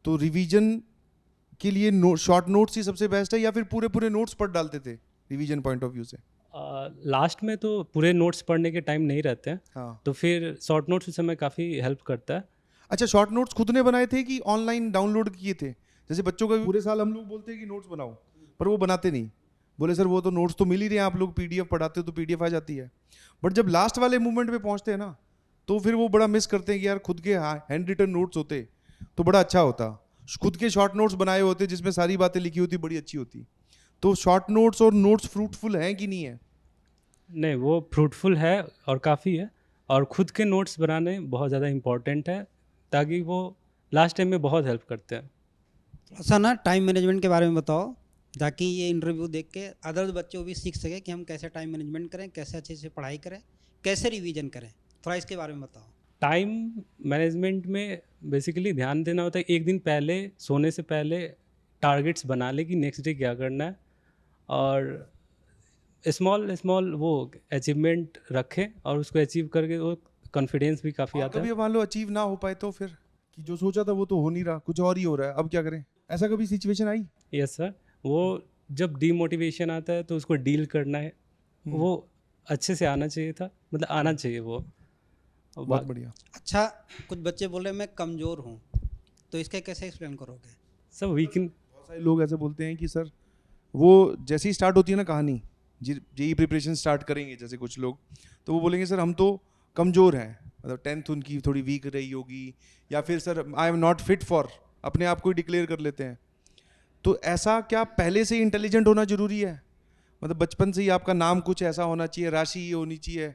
तो रिवीजन के लिए शॉर्ट नोट्स ही सबसे बेस्ट है या फिर पूरे पूरे नोट्स पढ़ डालते थे रिवीजन पॉइंट ऑफ व्यू से? लास्ट में तो पूरे नोट्स पढ़ने के टाइम नहीं रहते हैं, हाँ। तो फिर शॉर्ट नोट्स उस समय काफ़ी हेल्प करता है। अच्छा, शॉर्ट नोट्स खुद ने बनाए थे कि ऑनलाइन डाउनलोड किए थे? जैसे बच्चों का पूरे साल हम लोग बोलते हैं कि नोट्स बनाओ, पर वो बनाते नहीं। बोले सर वो तो नोट्स तो मिल ही रहे हैं, आप लोग पीडीएफ पढ़ाते हो तो पीडीएफ आ जाती है, बट जब लास्ट वाले मूवमेंट पे पहुंचते हैं ना, तो फिर वो बड़ा मिस करते हैं कि यार खुद के हैंड रिटन नोट्स होते तो बड़ा अच्छा होता, खुद के शॉर्ट नोट्स बनाए होते जिसमें सारी बातें लिखी होती, बड़ी अच्छी होती। तो शॉर्ट नोट्स और नोट्स फ्रूटफुल हैं कि नहीं है? नहीं, वो फ्रूटफुल है और काफ़ी है, और खुद के नोट्स बनाने बहुत ज़्यादा इम्पॉर्टेंट है ताकि वो लास्ट टाइम में बहुत हेल्प करते हैं। थोड़ा सा ना टाइम मैनेजमेंट के बारे में बताओ, ताकि ये इंटरव्यू देख के अदर्स बच्चे वो भी सीख सके कि हम कैसे टाइम मैनेजमेंट करें, कैसे अच्छे से पढ़ाई करें, कैसे रिवीजन करें। थोड़ा इसके बारे में बताओ। टाइम मैनेजमेंट में बेसिकली ध्यान देना होता है, एक दिन पहले सोने से पहले टारगेट्स बना ले कि नेक्स्ट डे क्या करना है, और स्मॉल स्मॉल वो अचीवमेंट रखें और उसको अचीव करके वो कॉन्फिडेंस भी काफ़ी और आता है। कभी मान लो अचीव ना हो पाए तो फिर कि जो सोचा था वो तो हो नहीं रहा, कुछ और ही हो रहा है, अब क्या करें? ऐसा कभी सिचुएशन आई? यस सर, वो जब डीमोटिवेशन आता है तो उसको डील करना है, वो अच्छे से आना चाहिए था, मतलब आना चाहिए वो। बहुत बढ़िया। अच्छा, कुछ बच्चे बोल रहे हैं मैं कमज़ोर हूँ, तो इसका कैसे एक्सप्लेन करोगे? सब वीकन बहुत सारे लोग ऐसे बोलते हैं कि सर वो जैसे ही स्टार्ट होती है ना कहानी, जेई प्रिपरेशन स्टार्ट करेंगे जैसे कुछ लोग, तो वो बोलेंगे सर हम तो कमज़ोर हैं, मतलब 10th उनकी थोड़ी वीक रही होगी, या फिर sir I am not fit for, अपने आप को ही डिक्लेयर कर लेते हैं। तो ऐसा क्या पहले से ही इंटेलिजेंट होना जरूरी है? मतलब बचपन से ही आपका नाम कुछ ऐसा होना चाहिए, राशि ये होनी चाहिए,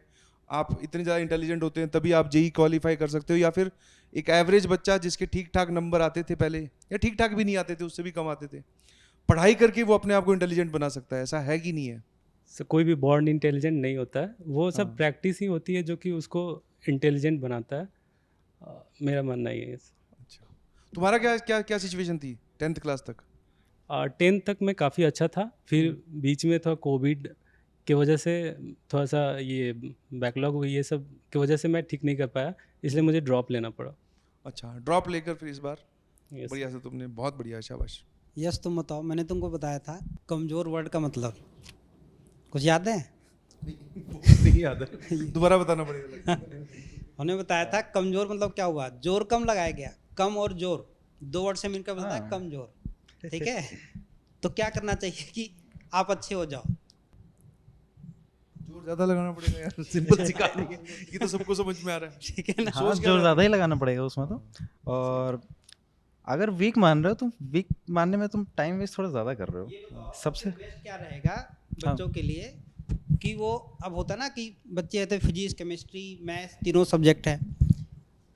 आप इतने ज़्यादा इंटेलिजेंट होते हैं तभी आप जेई क्वालिफाई कर सकते हो, या फिर एक एवरेज बच्चा जिसके ठीक ठाक नंबर आते थे पहले, या ठीक ठाक भी नहीं आते थे, उससे भी कम आते थे, पढ़ाई करके वो अपने आप को इंटेलिजेंट बना सकता है? ऐसा है कि नहीं है? सर, कोई भी बॉर्न इंटेलिजेंट नहीं होता है, वो सब हाँ। प्रैक्टिस ही होती है जो कि उसको इंटेलिजेंट बनाता है। मेरा मानना ये है। अच्छा, तुम्हारा क्या क्या क्या सिचुएशन थी 10th क्लास तक? 10th तक मैं काफ़ी अच्छा था, फिर बीच में थोड़ा कोविड की वजह से थोड़ा सा ये बैकलॉग ये सब की वजह से मैं ठीक नहीं कर पाया, इसलिए मुझे ड्रॉप लेना पड़ा। अच्छा, ड्रॉप लेकर फिर इस बार Yes, बढ़िया से तुमने, बहुत बढ़िया, शाबाश। यस, तुम बताओ। मैंने तुमको बताया था कमज़ोर वर्ड का मतलब कुछ याद है? नहीं याद है, दोबारा बताना पड़ेगा। उन्हें बताया था कमज़ोर मतलब क्या हुआ, जोर कम लगाया गया। कम और जोर 2 वर्ड से मिलकर बनता है कमज़ोर, ठीक है? तो क्या करना चाहिए कि आप अच्छे हो जाओ? जोर ज्यादा लगाना पड़ेगा यार, सिंपल सी कहानी है, ये तो सबको समझ में आ रहा है। ठीक है ना? हाँ, जोर ज़्यादा ही लगाना पड़ेगा उसमें तो। और अगर वीक मान रहे हो तो वीक मानने में तुम टाइम वेस्ट थोड़ा ज़्यादा कर रहे हो सबसे। बेस्ट क्या रहेगा बच्चों के लिए कि वो, अब होता है ना कि बच्चे रहते हैं फिजिक्स, केमिस्ट्री, मैथ्स, तीनों सब्जेक्ट है।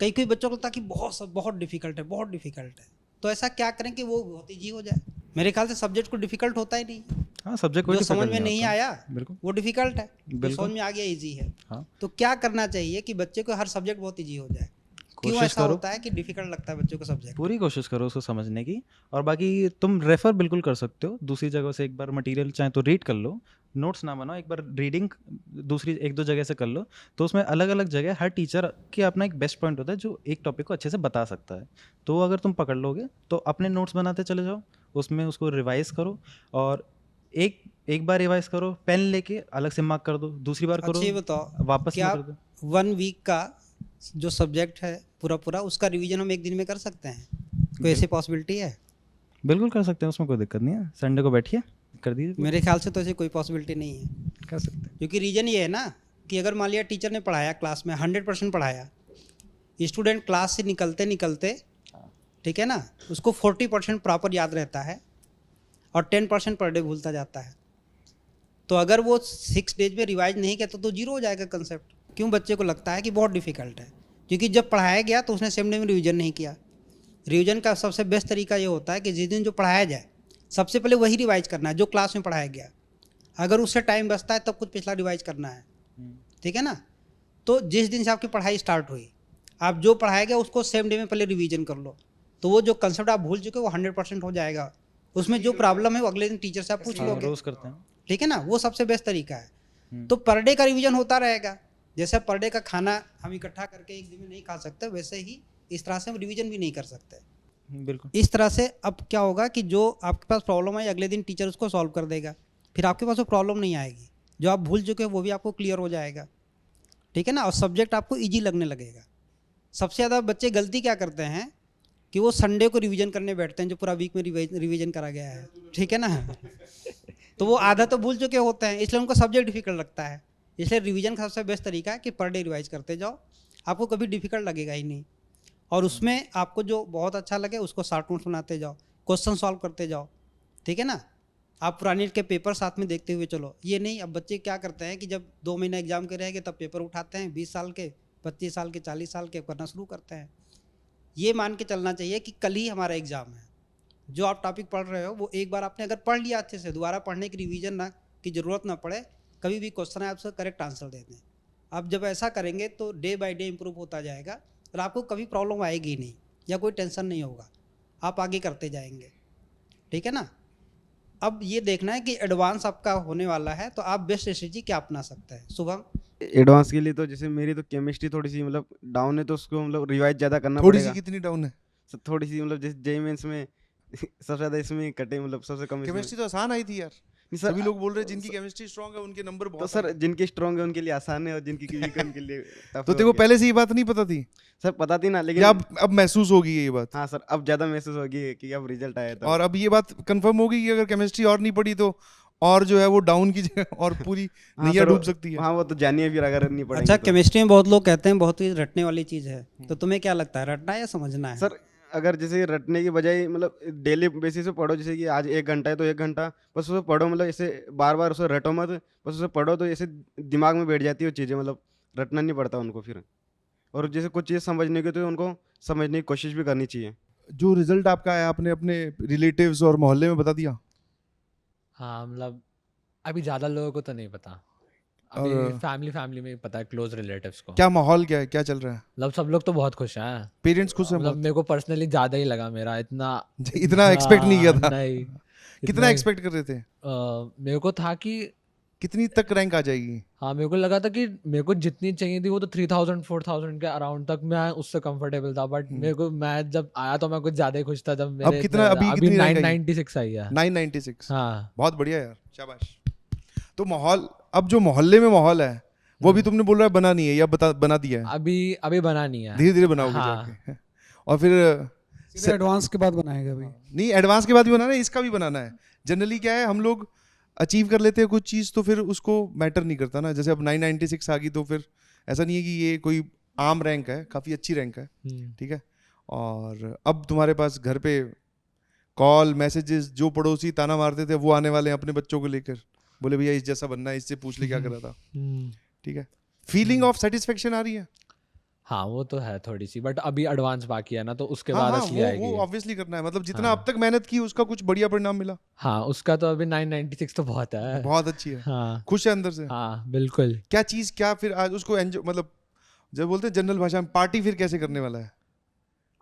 कई कई बच्चों को लगता है कि बहुत डिफिकल्ट है, बहुत डिफिकल्ट है। तो ऐसा क्या करें कि वो बहुत ईजी हो जाए? मेरे ख्याल से सब्जेक्ट को डिफिकल्ट होता ही नहीं। हाँ, सब्जेक्ट जो समझ में नहीं आया बिल्कुल, वो डिफिकल्ट है, जो बिल्कुल। समझ में आ गया ईजी है। हाँ। तो क्या करना चाहिए कि बच्चे को हर सब्जेक्ट बहुत ईजी हो जाए? क्यों कोशिश ऐसा करो। होता है कि डिफिकल्ट लगता है बच्चों को सब्जेक्ट? पूरी कोशिश करो उसको समझने की। और बाकी तुम रेफ़र बिल्कुल कर सकते हो दूसरी जगह से, एक बार मटेरियल चाहे तो रीड कर लो, नोट्स ना बनाओ, एक बार रीडिंग दूसरी 1-2 जगह से कर लो। तो उसमें अलग अलग जगह हर टीचर की अपना एक बेस्ट पॉइंट होता है जो एक टॉपिक को अच्छे से बता सकता है। तो अगर तुम पकड़ लोगे तो अपने नोट्स बनाते चले जाओ, उसमें उसको रिवाइज करो, और एक बार रिवाइज करो, पेन लेके अलग से मार्क कर दो, दूसरी बार करो अच्छा ये बताओ, वापस क्या में कर दो। 1 वीक का जो सब्जेक्ट है पूरा उसका रिवीजन हम एक दिन में कर सकते हैं? कोई ऐसी पॉसिबिलिटी है? बिल्कुल कर सकते हैं, उसमें कोई दिक्कत नहीं है। संडे को बैठिए कर दीजिए। मेरे ख्याल से तो ऐसी कोई पॉसिबिलिटी नहीं है, कर सकते हैं। क्योंकि रीजन ये है ना कि अगर मान लिया टीचर ने पढ़ाया क्लास में 100% पढ़ाया, स्टूडेंट क्लास से निकलते निकलते, ठीक है ना, उसको 40% प्रॉपर याद रहता है और 10% पर डे भूलता जाता है। तो अगर वो 6 डेज में रिवाइज नहीं किया तो 0 हो जाएगा कंसेप्ट। क्यों बच्चे को लगता है कि बहुत डिफिकल्ट है? क्योंकि जब पढ़ाया गया तो उसने सेम डे में रिवीजन नहीं किया। रिवीजन का सबसे बेस्ट तरीका ये होता है कि जिस दिन जो पढ़ाया जाए सबसे पहले वही रिवाइज करना है जो क्लास में पढ़ाया गया। अगर उससे टाइम बचता है तब कुछ पिछला रिवाइज करना है, ठीक है ना? तो जिस दिन से आपकी पढ़ाई स्टार्ट हुई, आप जो पढ़ाया गया उसको सेम डे में पहले रिवीजन कर लो, तो वो जो कंसेप्ट आप भूल चुके हो वो 100% हो जाएगा। उसमें जो प्रॉब्लम है वो अगले दिन टीचर से आप पूछ लोगे, रोज करते हैं। ठीक है ना, वो सबसे बेस्ट तरीका है। तो पर डे का रिवीजन होता रहेगा। जैसे पर डे का खाना हम इकट्ठा करके एक दिन में नहीं खा सकते, वैसे ही इस तरह से हम रिवीजन भी नहीं कर सकते। बिल्कुल। इस तरह से अब क्या होगा कि जो आपके पास प्रॉब्लम है अगले दिन टीचर उसको सॉल्व कर देगा, फिर आपके पास वो प्रॉब्लम नहीं आएगी। जो आप भूल चुके हो वो भी आपको क्लियर हो जाएगा, ठीक है ना, और सब्जेक्ट आपको ईजी लगने लगेगा। सबसे ज़्यादा बच्चे गलती क्या करते हैं कि वो संडे को रिवीजन करने बैठते हैं, जो पूरा वीक में रिवीजन करा गया है, ठीक है ना, तो वो आधा तो भूल चुके होते हैं, इसलिए उनको सब्जेक्ट डिफिकल्ट लगता है। इसलिए रिवीजन का सबसे बेस्ट तरीका है कि पर डे रिवाइज करते जाओ, आपको कभी डिफिकल्ट लगेगा ही नहीं। और उसमें आपको जो बहुत अच्छा लगे उसको शॉर्ट नोट्स बनाते जाओ, क्वेश्चन सॉल्व करते जाओ, ठीक है ना। आप पुराने के पेपर साथ में देखते हुए चलो, ये नहीं अब बच्चे क्या करते हैं कि जब 2 महीना एग्जाम के रहेंगे तब पेपर उठाते हैं, 20 साल के, 25 साल के, 40 साल के करना शुरू करते हैं। ये मान के चलना चाहिए कि कल ही हमारा एग्ज़ाम है, जो आप टॉपिक पढ़ रहे हो वो एक बार आपने अगर पढ़ लिया अच्छे से, दोबारा पढ़ने की रिवीजन ना की ज़रूरत ना पड़े, कभी भी क्वेश्चन है आप उसका करेक्ट आंसर दे दें। आप जब ऐसा करेंगे तो डे बाय डे इम्प्रूव होता जाएगा और आपको कभी प्रॉब्लम आएगी नहीं या कोई टेंशन नहीं होगा, आप आगे करते जाएंगे, ठीक है ना। अब ये देखना है कि एडवांस आपका होने वाला है तो आप बेस्ट स्ट्रेटजी क्या अपना सकते हैं। शुभम, एडवांस के लिए तो जैसे मेरी तो केमिस्ट्री थोड़ी सी मतलब डाउन है, तो उसको मतलब रिवाइज ज़्यादा करना थोड़ी पड़ेगा। सी कितनी डाउन है? थोड़ी सी मतलब जैसे जेई मेंस में सबसे ज़्यादा इसमें कटे, मतलब सबसे कम इसमें। केमिस्ट्री तो आसान आई थी यार, सर, सभी लोग बोल रहे हैं जिनकी केमिस्ट्री स्ट्रांग है उनके नंबर तो बहुत सर आए। जिनकी स्ट्रांग है उनके लिए आसान है और जिनकी वीक है उनके लिए tough तो हो तेरे को गया। पहले से ये बात नहीं पता थी? सर पता थी ना, लेकिन या अब महसूस होगी ये बात? हाँ सर, अब ज़्यादा महसूस होगी कि अब रिजल्ट आया था। और अब ये बात कंफर्म होगी कि अगर केमिस्ट्री और नहीं पड़ी तो और जो है वो डाउन की जगह और पूरी हाँ नैया सर, डूब सकती है। हाँ वो तो जानिए फिर अगर नहीं पड़ेंगे अच्छा तो। केमिस्ट्री में बहुत लोग कहते हैं बहुत ही रटने वाली चीज़ है, तो तुम्हें क्या लगता है रटना है या समझना है? सर अगर जैसे रटने की बजाय मतलब डेली बेसिस पे पढ़ो, जैसे कि आज 1 घंटा है तो 1 घंटा बस उसे पढ़ो, मतलब ऐसे बार बार उसे रटो मत, बस उसे पढ़ो तो ऐसे दिमाग में बैठ जाती है वो चीज़ें, मतलब रटना नहीं पड़ता उनको फिर। और जैसे कुछ चीज़ समझने की तो उनको समझने की कोशिश भी करनी चाहिए। जो रिजल्ट आपका आया आपने अपने रिलेटिव्स और मोहल्ले में बता दिया? हाँ मतलब अभी ज़्यादा लोगों को तो नहीं पता, अभी और फैमिली में ही पता है, क्लोज रिलेटिव्स को। क्या माहौल क्या है, क्या चल रहा है? मतलब सब लोग तो बहुत खुश हैं, पेरेंट्स खुश हैं मतलब बहुत? मेरे को पर्सनली ज़्यादा ही लगा, मेरा इतना इतना एक्सपेक्ट नहीं किया था? नहीं। कितना एक्सपेक्ट कर रहे थे? मेरे को था कि कितनी तक रैंक आ जाएगी? हाँ मेरे को लगा था कि मेरे को जितनी चाहिए थी वो तो 3000 4000 के अराउंड तक मैं उससे कंफर्टेबल था, बट मेरे को मैं जब आया तो मैं कुछ ज़्यादा ही खुश था। जब मेरे अब कितना, अभी कितनी रैंक आई? 996 आई है। 996? हाँ बहुत बढ़िया यार, शाबाश। तो माहौल, अब जो मोहल्ले में माहौल है वो भी तुमने बोल रहा है बना नहीं है या बना दिया है? अभी बना नहीं है, धीरे धीरे बनाओगे हाँ। जाके, और फिर एडवांस के बाद बनाएगा अभी? नहीं, एडवांस के बाद भी बनाना है, इसका भी बनाना है। जनरली क्या है, हम लोग अचीव कर लेते हैं कुछ चीज़ तो फिर उसको मैटर नहीं करता ना। जैसे अब 996 आ गई तो फिर ऐसा नहीं है कि ये कोई आम रैंक है, काफ़ी अच्छी रैंक है, ठीक है। और अब तुम्हारे पास घर पे कॉल मैसेजेस, जो पड़ोसी ताना मारते थे वो आने वाले हैं अपने बच्चों को लेकर, बोले भैया इस जैसा बनना है, इससे पूछ ले क्या करा था, ठीक है। फीलिंग ऑफ सेटिस्फेक्शन आ रही है? हाँ वो तो है थोड़ी सी, बट अभी एडवांस बाकी है ना, तो उसके हाँ बाद हाँ, असली आएगी। वो ऑब्वियसली करना है, मतलब जितना हाँ। अब तक मेहनत की उसका कुछ बढ़िया परिणाम मिला। हाँ उसका तो अभी 996 तो बहुत है, बहुत अच्छी है। हाँ खुश है अंदर से? हाँ बिल्कुल। क्या चीज़, क्या फिर आज उसको एंजॉय, मतलब जब बोलते हैं जनरल भाषा में, पार्टी फिर कैसे करने वाला है?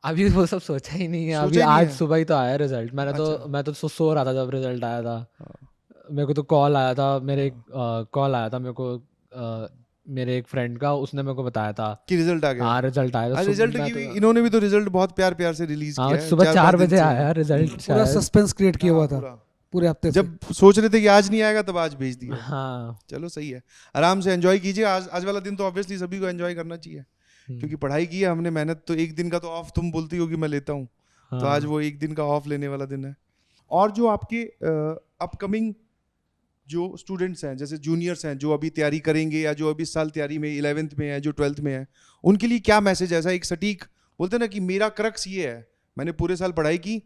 अभी वो सब सोचा ही नहीं है, सोचा अभी ही नहीं आज है? सुबह ही तो आया रिजल्ट। मैं तो सो रहा था जब रिजल्ट आया था। मेरे को तो कॉल आया था, कॉल आया था मेरे को मेरे एक फ्रेंड का, उसने मेरे को बताया था कि रिजल्ट आ गया। हाँ रिजल्ट आया था। रिजल्ट की भी इन्होंने भी तो रिजल्ट बहुत प्यार प्यार से रिलीज किया है। सुबह 4 दिन बजे से। आया रिजल्ट। पूरा सस्पेंस क्रिएट किया हुआ था पूरे हफ्ते से। जब सोच रहे थे कि आज नहीं आएगा तब आज भेज दिया। हाँ चलो सही है, आराम से एंजॉय कीजिए। आज वाला दिन तो ऑब्वियसली सभी को एंजॉय करना चाहिए, क्योंकि पढ़ाई की है हमने, मेहनत। तो एक दिन का तो ऑफ तुम बोलती हो कि मैं लेता हूँ, तो आज वो एक दिन का ऑफ लेने वाला दिन है। और जो आपके अपकमिंग जो स्टूडेंट्स हैं, जैसे जूनियर्स हैं जो अभी तैयारी करेंगे या जो अभी इस साल तैयारी में 11th में है, जो 12th में है, उनके लिए क्या मैसेज है? ऐसा एक सटीक, बोलते हैं ना कि मेरा क्रक्स ये है, मैंने पूरे साल पढ़ाई की,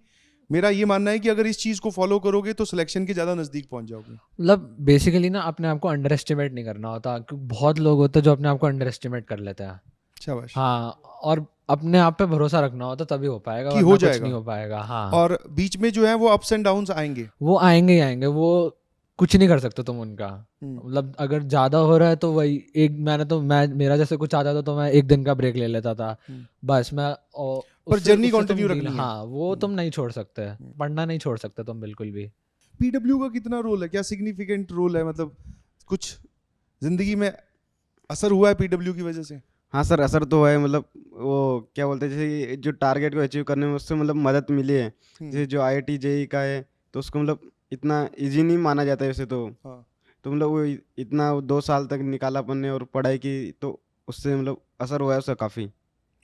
मेरा ये मानना है कि अगर इस चीज़ को फॉलो करोगे तो सिलेक्शन के ज़्यादा नज़दीक पहुंच जाओगे। मतलब बेसिकली ना अपने आप को अंडर एस्टिमेट नहीं करना होता, क्योंकि बहुत लोग होते हैं जो अपने आप को अंडर एस्टिमेट कर लेते हैं। शाबाश। हाँ, और अपने आप पे भरोसा रखना होता, तभी हो पाएगा, कि वरना हो कुछ जाएगा। नहीं हो पाएगा। हाँ, और बीच में जो है वो अप्स एंड डाउन्स आएंगे। वो आएंगे ही आएंगे। वो कुछ नहीं कर सकते तुम उनका। मतलब अगर ज़्यादा हो रहा है तो वही मैं मेरा जैसे कुछ आता था तो मैं एक दिन का ब्रेक ले लेता था बस। मैं पर जर्नी कंटिन्यू रखनी है। हाँ वो तुम नहीं छोड़ सकते, पढ़ना नहीं छोड़ सकते तुम बिल्कुल भी। पीडब्ल्यू का कितना रोल है, क्या सिग्निफिकेंट रोल है, मतलब कुछ जिंदगी में असर हुआ है पीडब्ल्यू की वजह से? हाँ सर, असर तो है। मतलब वो क्या बोलते हैं, जैसे जो टारगेट को अचीव करने में उससे मतलब मदद मिली है। जैसे जो IIT JEE का है तो उसको मतलब इतना इजी नहीं माना जाता है वैसे तो। तो मतलब वो इतना 2 साल तक निकाला अपन ने और पढ़ाई की, तो उससे मतलब असर हुआ है उसका काफ़ी।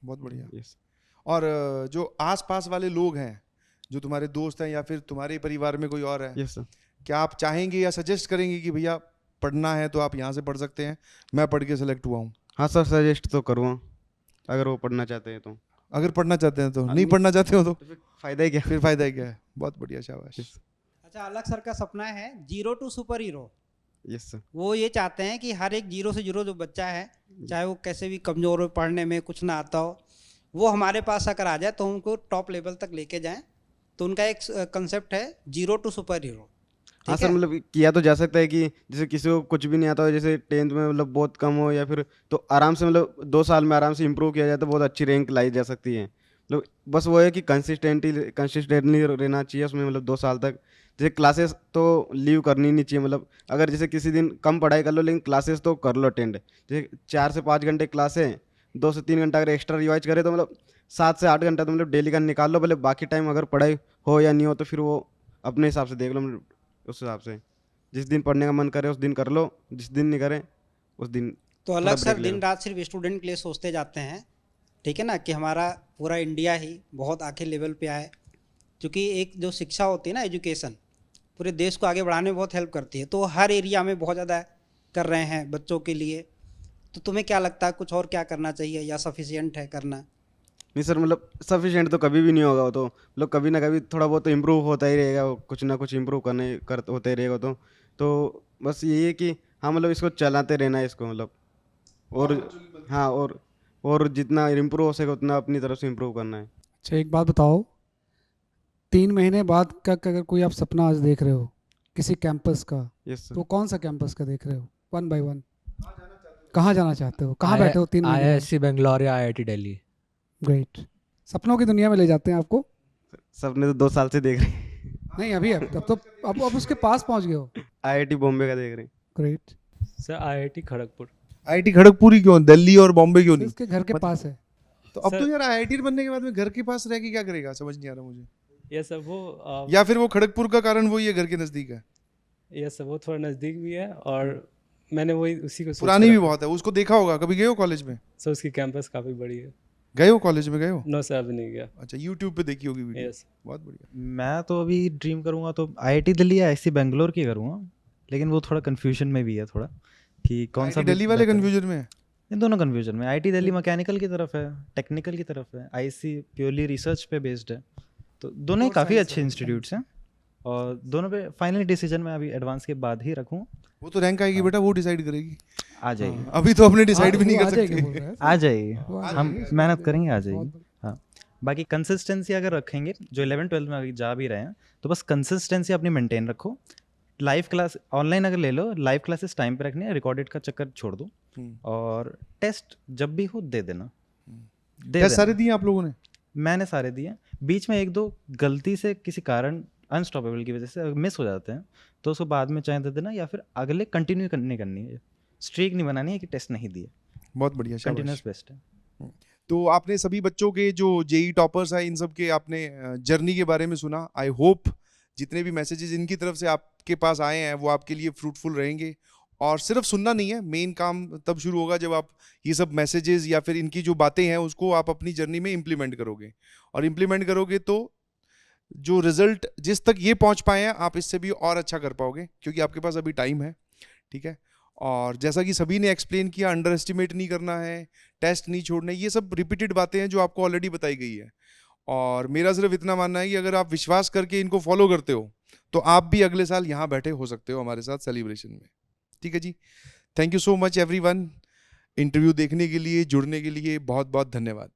बहुत बढ़िया। और जो आस-पास वाले लोग हैं, जो तुम्हारे दोस्त हैं या फिर तुम्हारे परिवार में कोई और है, यस सर। क्या आप चाहेंगे या सजेस्ट करेंगे कि भैया पढ़ना है तो आप यहाँ से पढ़ सकते हैं, मैं पढ़ के सेलेक्ट हुआ हूँ? हाँ सर, सजेस्ट तो करूँगा अगर वो पढ़ना चाहते हैं तो। अगर पढ़ना चाहते हैं तो, नहीं पढ़ना चाहते हो तो फिर फ़ायदा ही क्या? फिर फायदा ही क्या है? बहुत बढ़िया, शाबाश। अच्छा, अलग सर का सपना है zero to super hero. Yes sir. वो ये चाहते हैं कि हर एक जीरो से जीरो जो बच्चा है, चाहे वो कैसे भी कमज़ोर हो, पढ़ने में कुछ ना आता हो, वो हमारे पास अगर आ जाए तो उनको टॉप लेवल तक लेके जाएं। तो उनका एक कंसेप्ट है जीरो टू सुपर हीरो। हाँ सर, मतलब किया तो जा सकता है कि जैसे किसी को कुछ भी नहीं आता हो, जैसे 10th में मतलब बहुत कम हो या फिर, तो आराम से मतलब 2 साल में आराम से इम्प्रूव किया जाए तो बहुत अच्छी रैंक लाई जा सकती है। मतलब बस वो है कि कंसिस्टेंटली रहना चाहिए उसमें, मतलब 2 साल तक। जैसे क्लासेस तो लीव करनी नहीं चाहिए। मतलब अगर जैसे किसी दिन कम पढ़ाई कर लो लेकिन क्लासेस तो कर लो अटेंड। जैसे 4 से 5 घंटे क्लास है, 2 से 3 घंटा अगर एक्स्ट्रा रिवाइज करे तो मतलब 7 से 8 घंटा तो मतलब डेली का निकाल लो। भले बाकी टाइम अगर पढ़ाई हो या नहीं हो तो फिर वो अपने हिसाब से देख लो। मतलब उस हिसाब से जिस दिन पढ़ने का मन करे उस दिन कर लो, जिस दिन नहीं करे उस दिन तो थोड़ा अलग break सर ले लो। दिन रात सिर्फ स्टूडेंट के लिए सोचते जाते हैं, ठीक है ना, कि हमारा पूरा इंडिया ही बहुत आगे लेवल पे आए। क्योंकि एक जो शिक्षा होती है ना, एजुकेशन, पूरे देश को आगे बढ़ाने में बहुत हेल्प करती है। तो हर एरिया में बहुत ज़्यादा कर रहे हैं बच्चों के लिए। तो तुम्हें क्या लगता है, कुछ और क्या करना चाहिए या सफिशिएंट है करना? नहीं सर, मतलब सफिशिएंट तो कभी भी नहीं होगा। वो तो मतलब कभी ना कभी थोड़ा बहुत तो इम्प्रूव होता ही रहेगा। वो कुछ ना कुछ इम्प्रूव होता ही रहेगा। तो बस यही है कि हाँ, मतलब इसको चलाते रहना है इसको, मतलब और हाँ, और जितना इम्प्रूव हो सके उतना अपनी तरफ से इम्प्रूव करना है। अच्छा, एक बात बताओ, 3 महीने बाद का अगर कोई आप सपना आज देख रहे हो किसी कैंपस का, यस सर। तो कौन सा कैंपस का देख रहे हो? 1 बाय 1 कहाँ जाना चाहते हो? कहाँ बैठे हो 3 महीने बाद? IISc बेंगलोर या IIT दिल्ली। ग्रेट। सपनों की दुनिया में ले जाते हैं आपको। सबने तो 2 साल से देख रहे हैं। नहीं, अभी अब तो अब उसके पास पहुंच गए हो। IIT बॉम्बे का देख रहे हैं। Great. Sir IIT Kharagpur. IIT Kharagpur ही क्यों, दिल्ली और बॉम्बे क्यों नहीं? इसके घर के पास है। तो अब तो यार IIT बनने के बाद में घर के पास रह के क्या करेगा, समझ नहीं आ रहा मुझे। यस सर, वो या फिर वो खड़गपुर का कारण वही है, घर के नजदीक है? यस सर, वो थोड़ा नज़दीक भी है और मैंने वही उसी को सोच पुरानी के भी रखा। बहुत है, उसको देखा होगा, कभी गए हो कॉलेज में? सर उसकी कैंपस काफ़ी बड़ी है। गए हो कॉलेज में, गए हो? नो सर, अभी नहीं गया। अच्छा, यूट्यूब पे देखी होगी वीडियो। यस। बहुत बढ़िया। मैं तो अभी ड्रीम करूँगा तो IIT दिल्ली या IISc बेंगलोर की करूँगा, लेकिन वो थोड़ा कन्फ्यूजन में भी है थोड़ा कि कौन सा IIT दिल्ली वाले बेहतर है। कंफ्यूजन में है? इन दोनों कन्फ्यूजन में। IIT दिल्ली मैकेनिकल की तरफ है, टेक्निकल की तरफ है, IISc प्योरली रिसर्च पे बेस्ड है। तो दोनों ही काफ़ी अच्छे इंस्टीट्यूट्स हैं और दोनों पे फाइनल डिसीजन मैं अभी एडवांस के बाद ही रखूँ। वो तो रैंक आएगी बेटा, वो डिसाइड करेगी। आ जाएगी। हाँ, अभी तो अपने डिसाइड भी नहीं कर सकते। आ जाएगी, हम मेहनत करेंगे, आ जाएगी। हाँ, बाकी कंसिस्टेंसी अगर रखेंगे, जो 11-12 में अभी जा भी रहे हैं, तो बस कंसिस्टेंसी अपनी मेंटेन रखो। लाइव क्लास ऑनलाइन अगर ले लो, लाइव क्लासेस टाइम पे रखनी है, रिकॉर्डेड का चक्कर छोड़ दो और टेस्ट जब भी हो दे देना। टेस्ट सारे दिए आप लोगों ने? मैंने सारे दिए। बीच में 1-2 गलती से किसी कारण अनस्टॉपेबल की वजह से मिस हो जाते हैं तो उसको बाद में चाहे दे देना या फिर अगले कंटिन्यू करनी है। स्ट्रीक नहीं बनानी है कि टेस्ट नहीं दिए। बहुत बढ़िया, शाबाश। कंटिन्यूस बेस्ट है। तो आपने सभी बच्चों के जो JEE टॉपर्स हैं, इन सब के आपने जर्नी के बारे में सुना। आई होप जितने भी मैसेजेस इनकी तरफ से आपके पास आए हैं वो आपके लिए फ्रूटफुल रहेंगे। और सिर्फ सुनना नहीं है, मेन काम तब शुरू होगा जब आप ये सब मैसेजेस या फिर इनकी जो बातें हैं उसको आप अपनी जर्नी में इम्प्लीमेंट करोगे। और इम्प्लीमेंट करोगे तो जो रिजल्ट जिस तक ये पहुंच पाए हैं आप इससे भी और अच्छा कर पाओगे, क्योंकि आपके पास अभी टाइम है। ठीक है। और जैसा कि सभी ने एक्सप्लेन किया, अंडर एस्टिमेट नहीं करना है, टेस्ट नहीं छोड़ने, ये सब रिपीटेड बातें हैं जो आपको ऑलरेडी बताई गई है। और मेरा सिर्फ इतना मानना है कि अगर आप विश्वास करके इनको फॉलो करते हो तो आप भी अगले साल यहाँ बैठे हो सकते हो हमारे साथ सेलिब्रेशन में। ठीक है जी, thank you so much everyone. Interview देखने के लिए, जुड़ने के लिए बहुत बहुत धन्यवाद।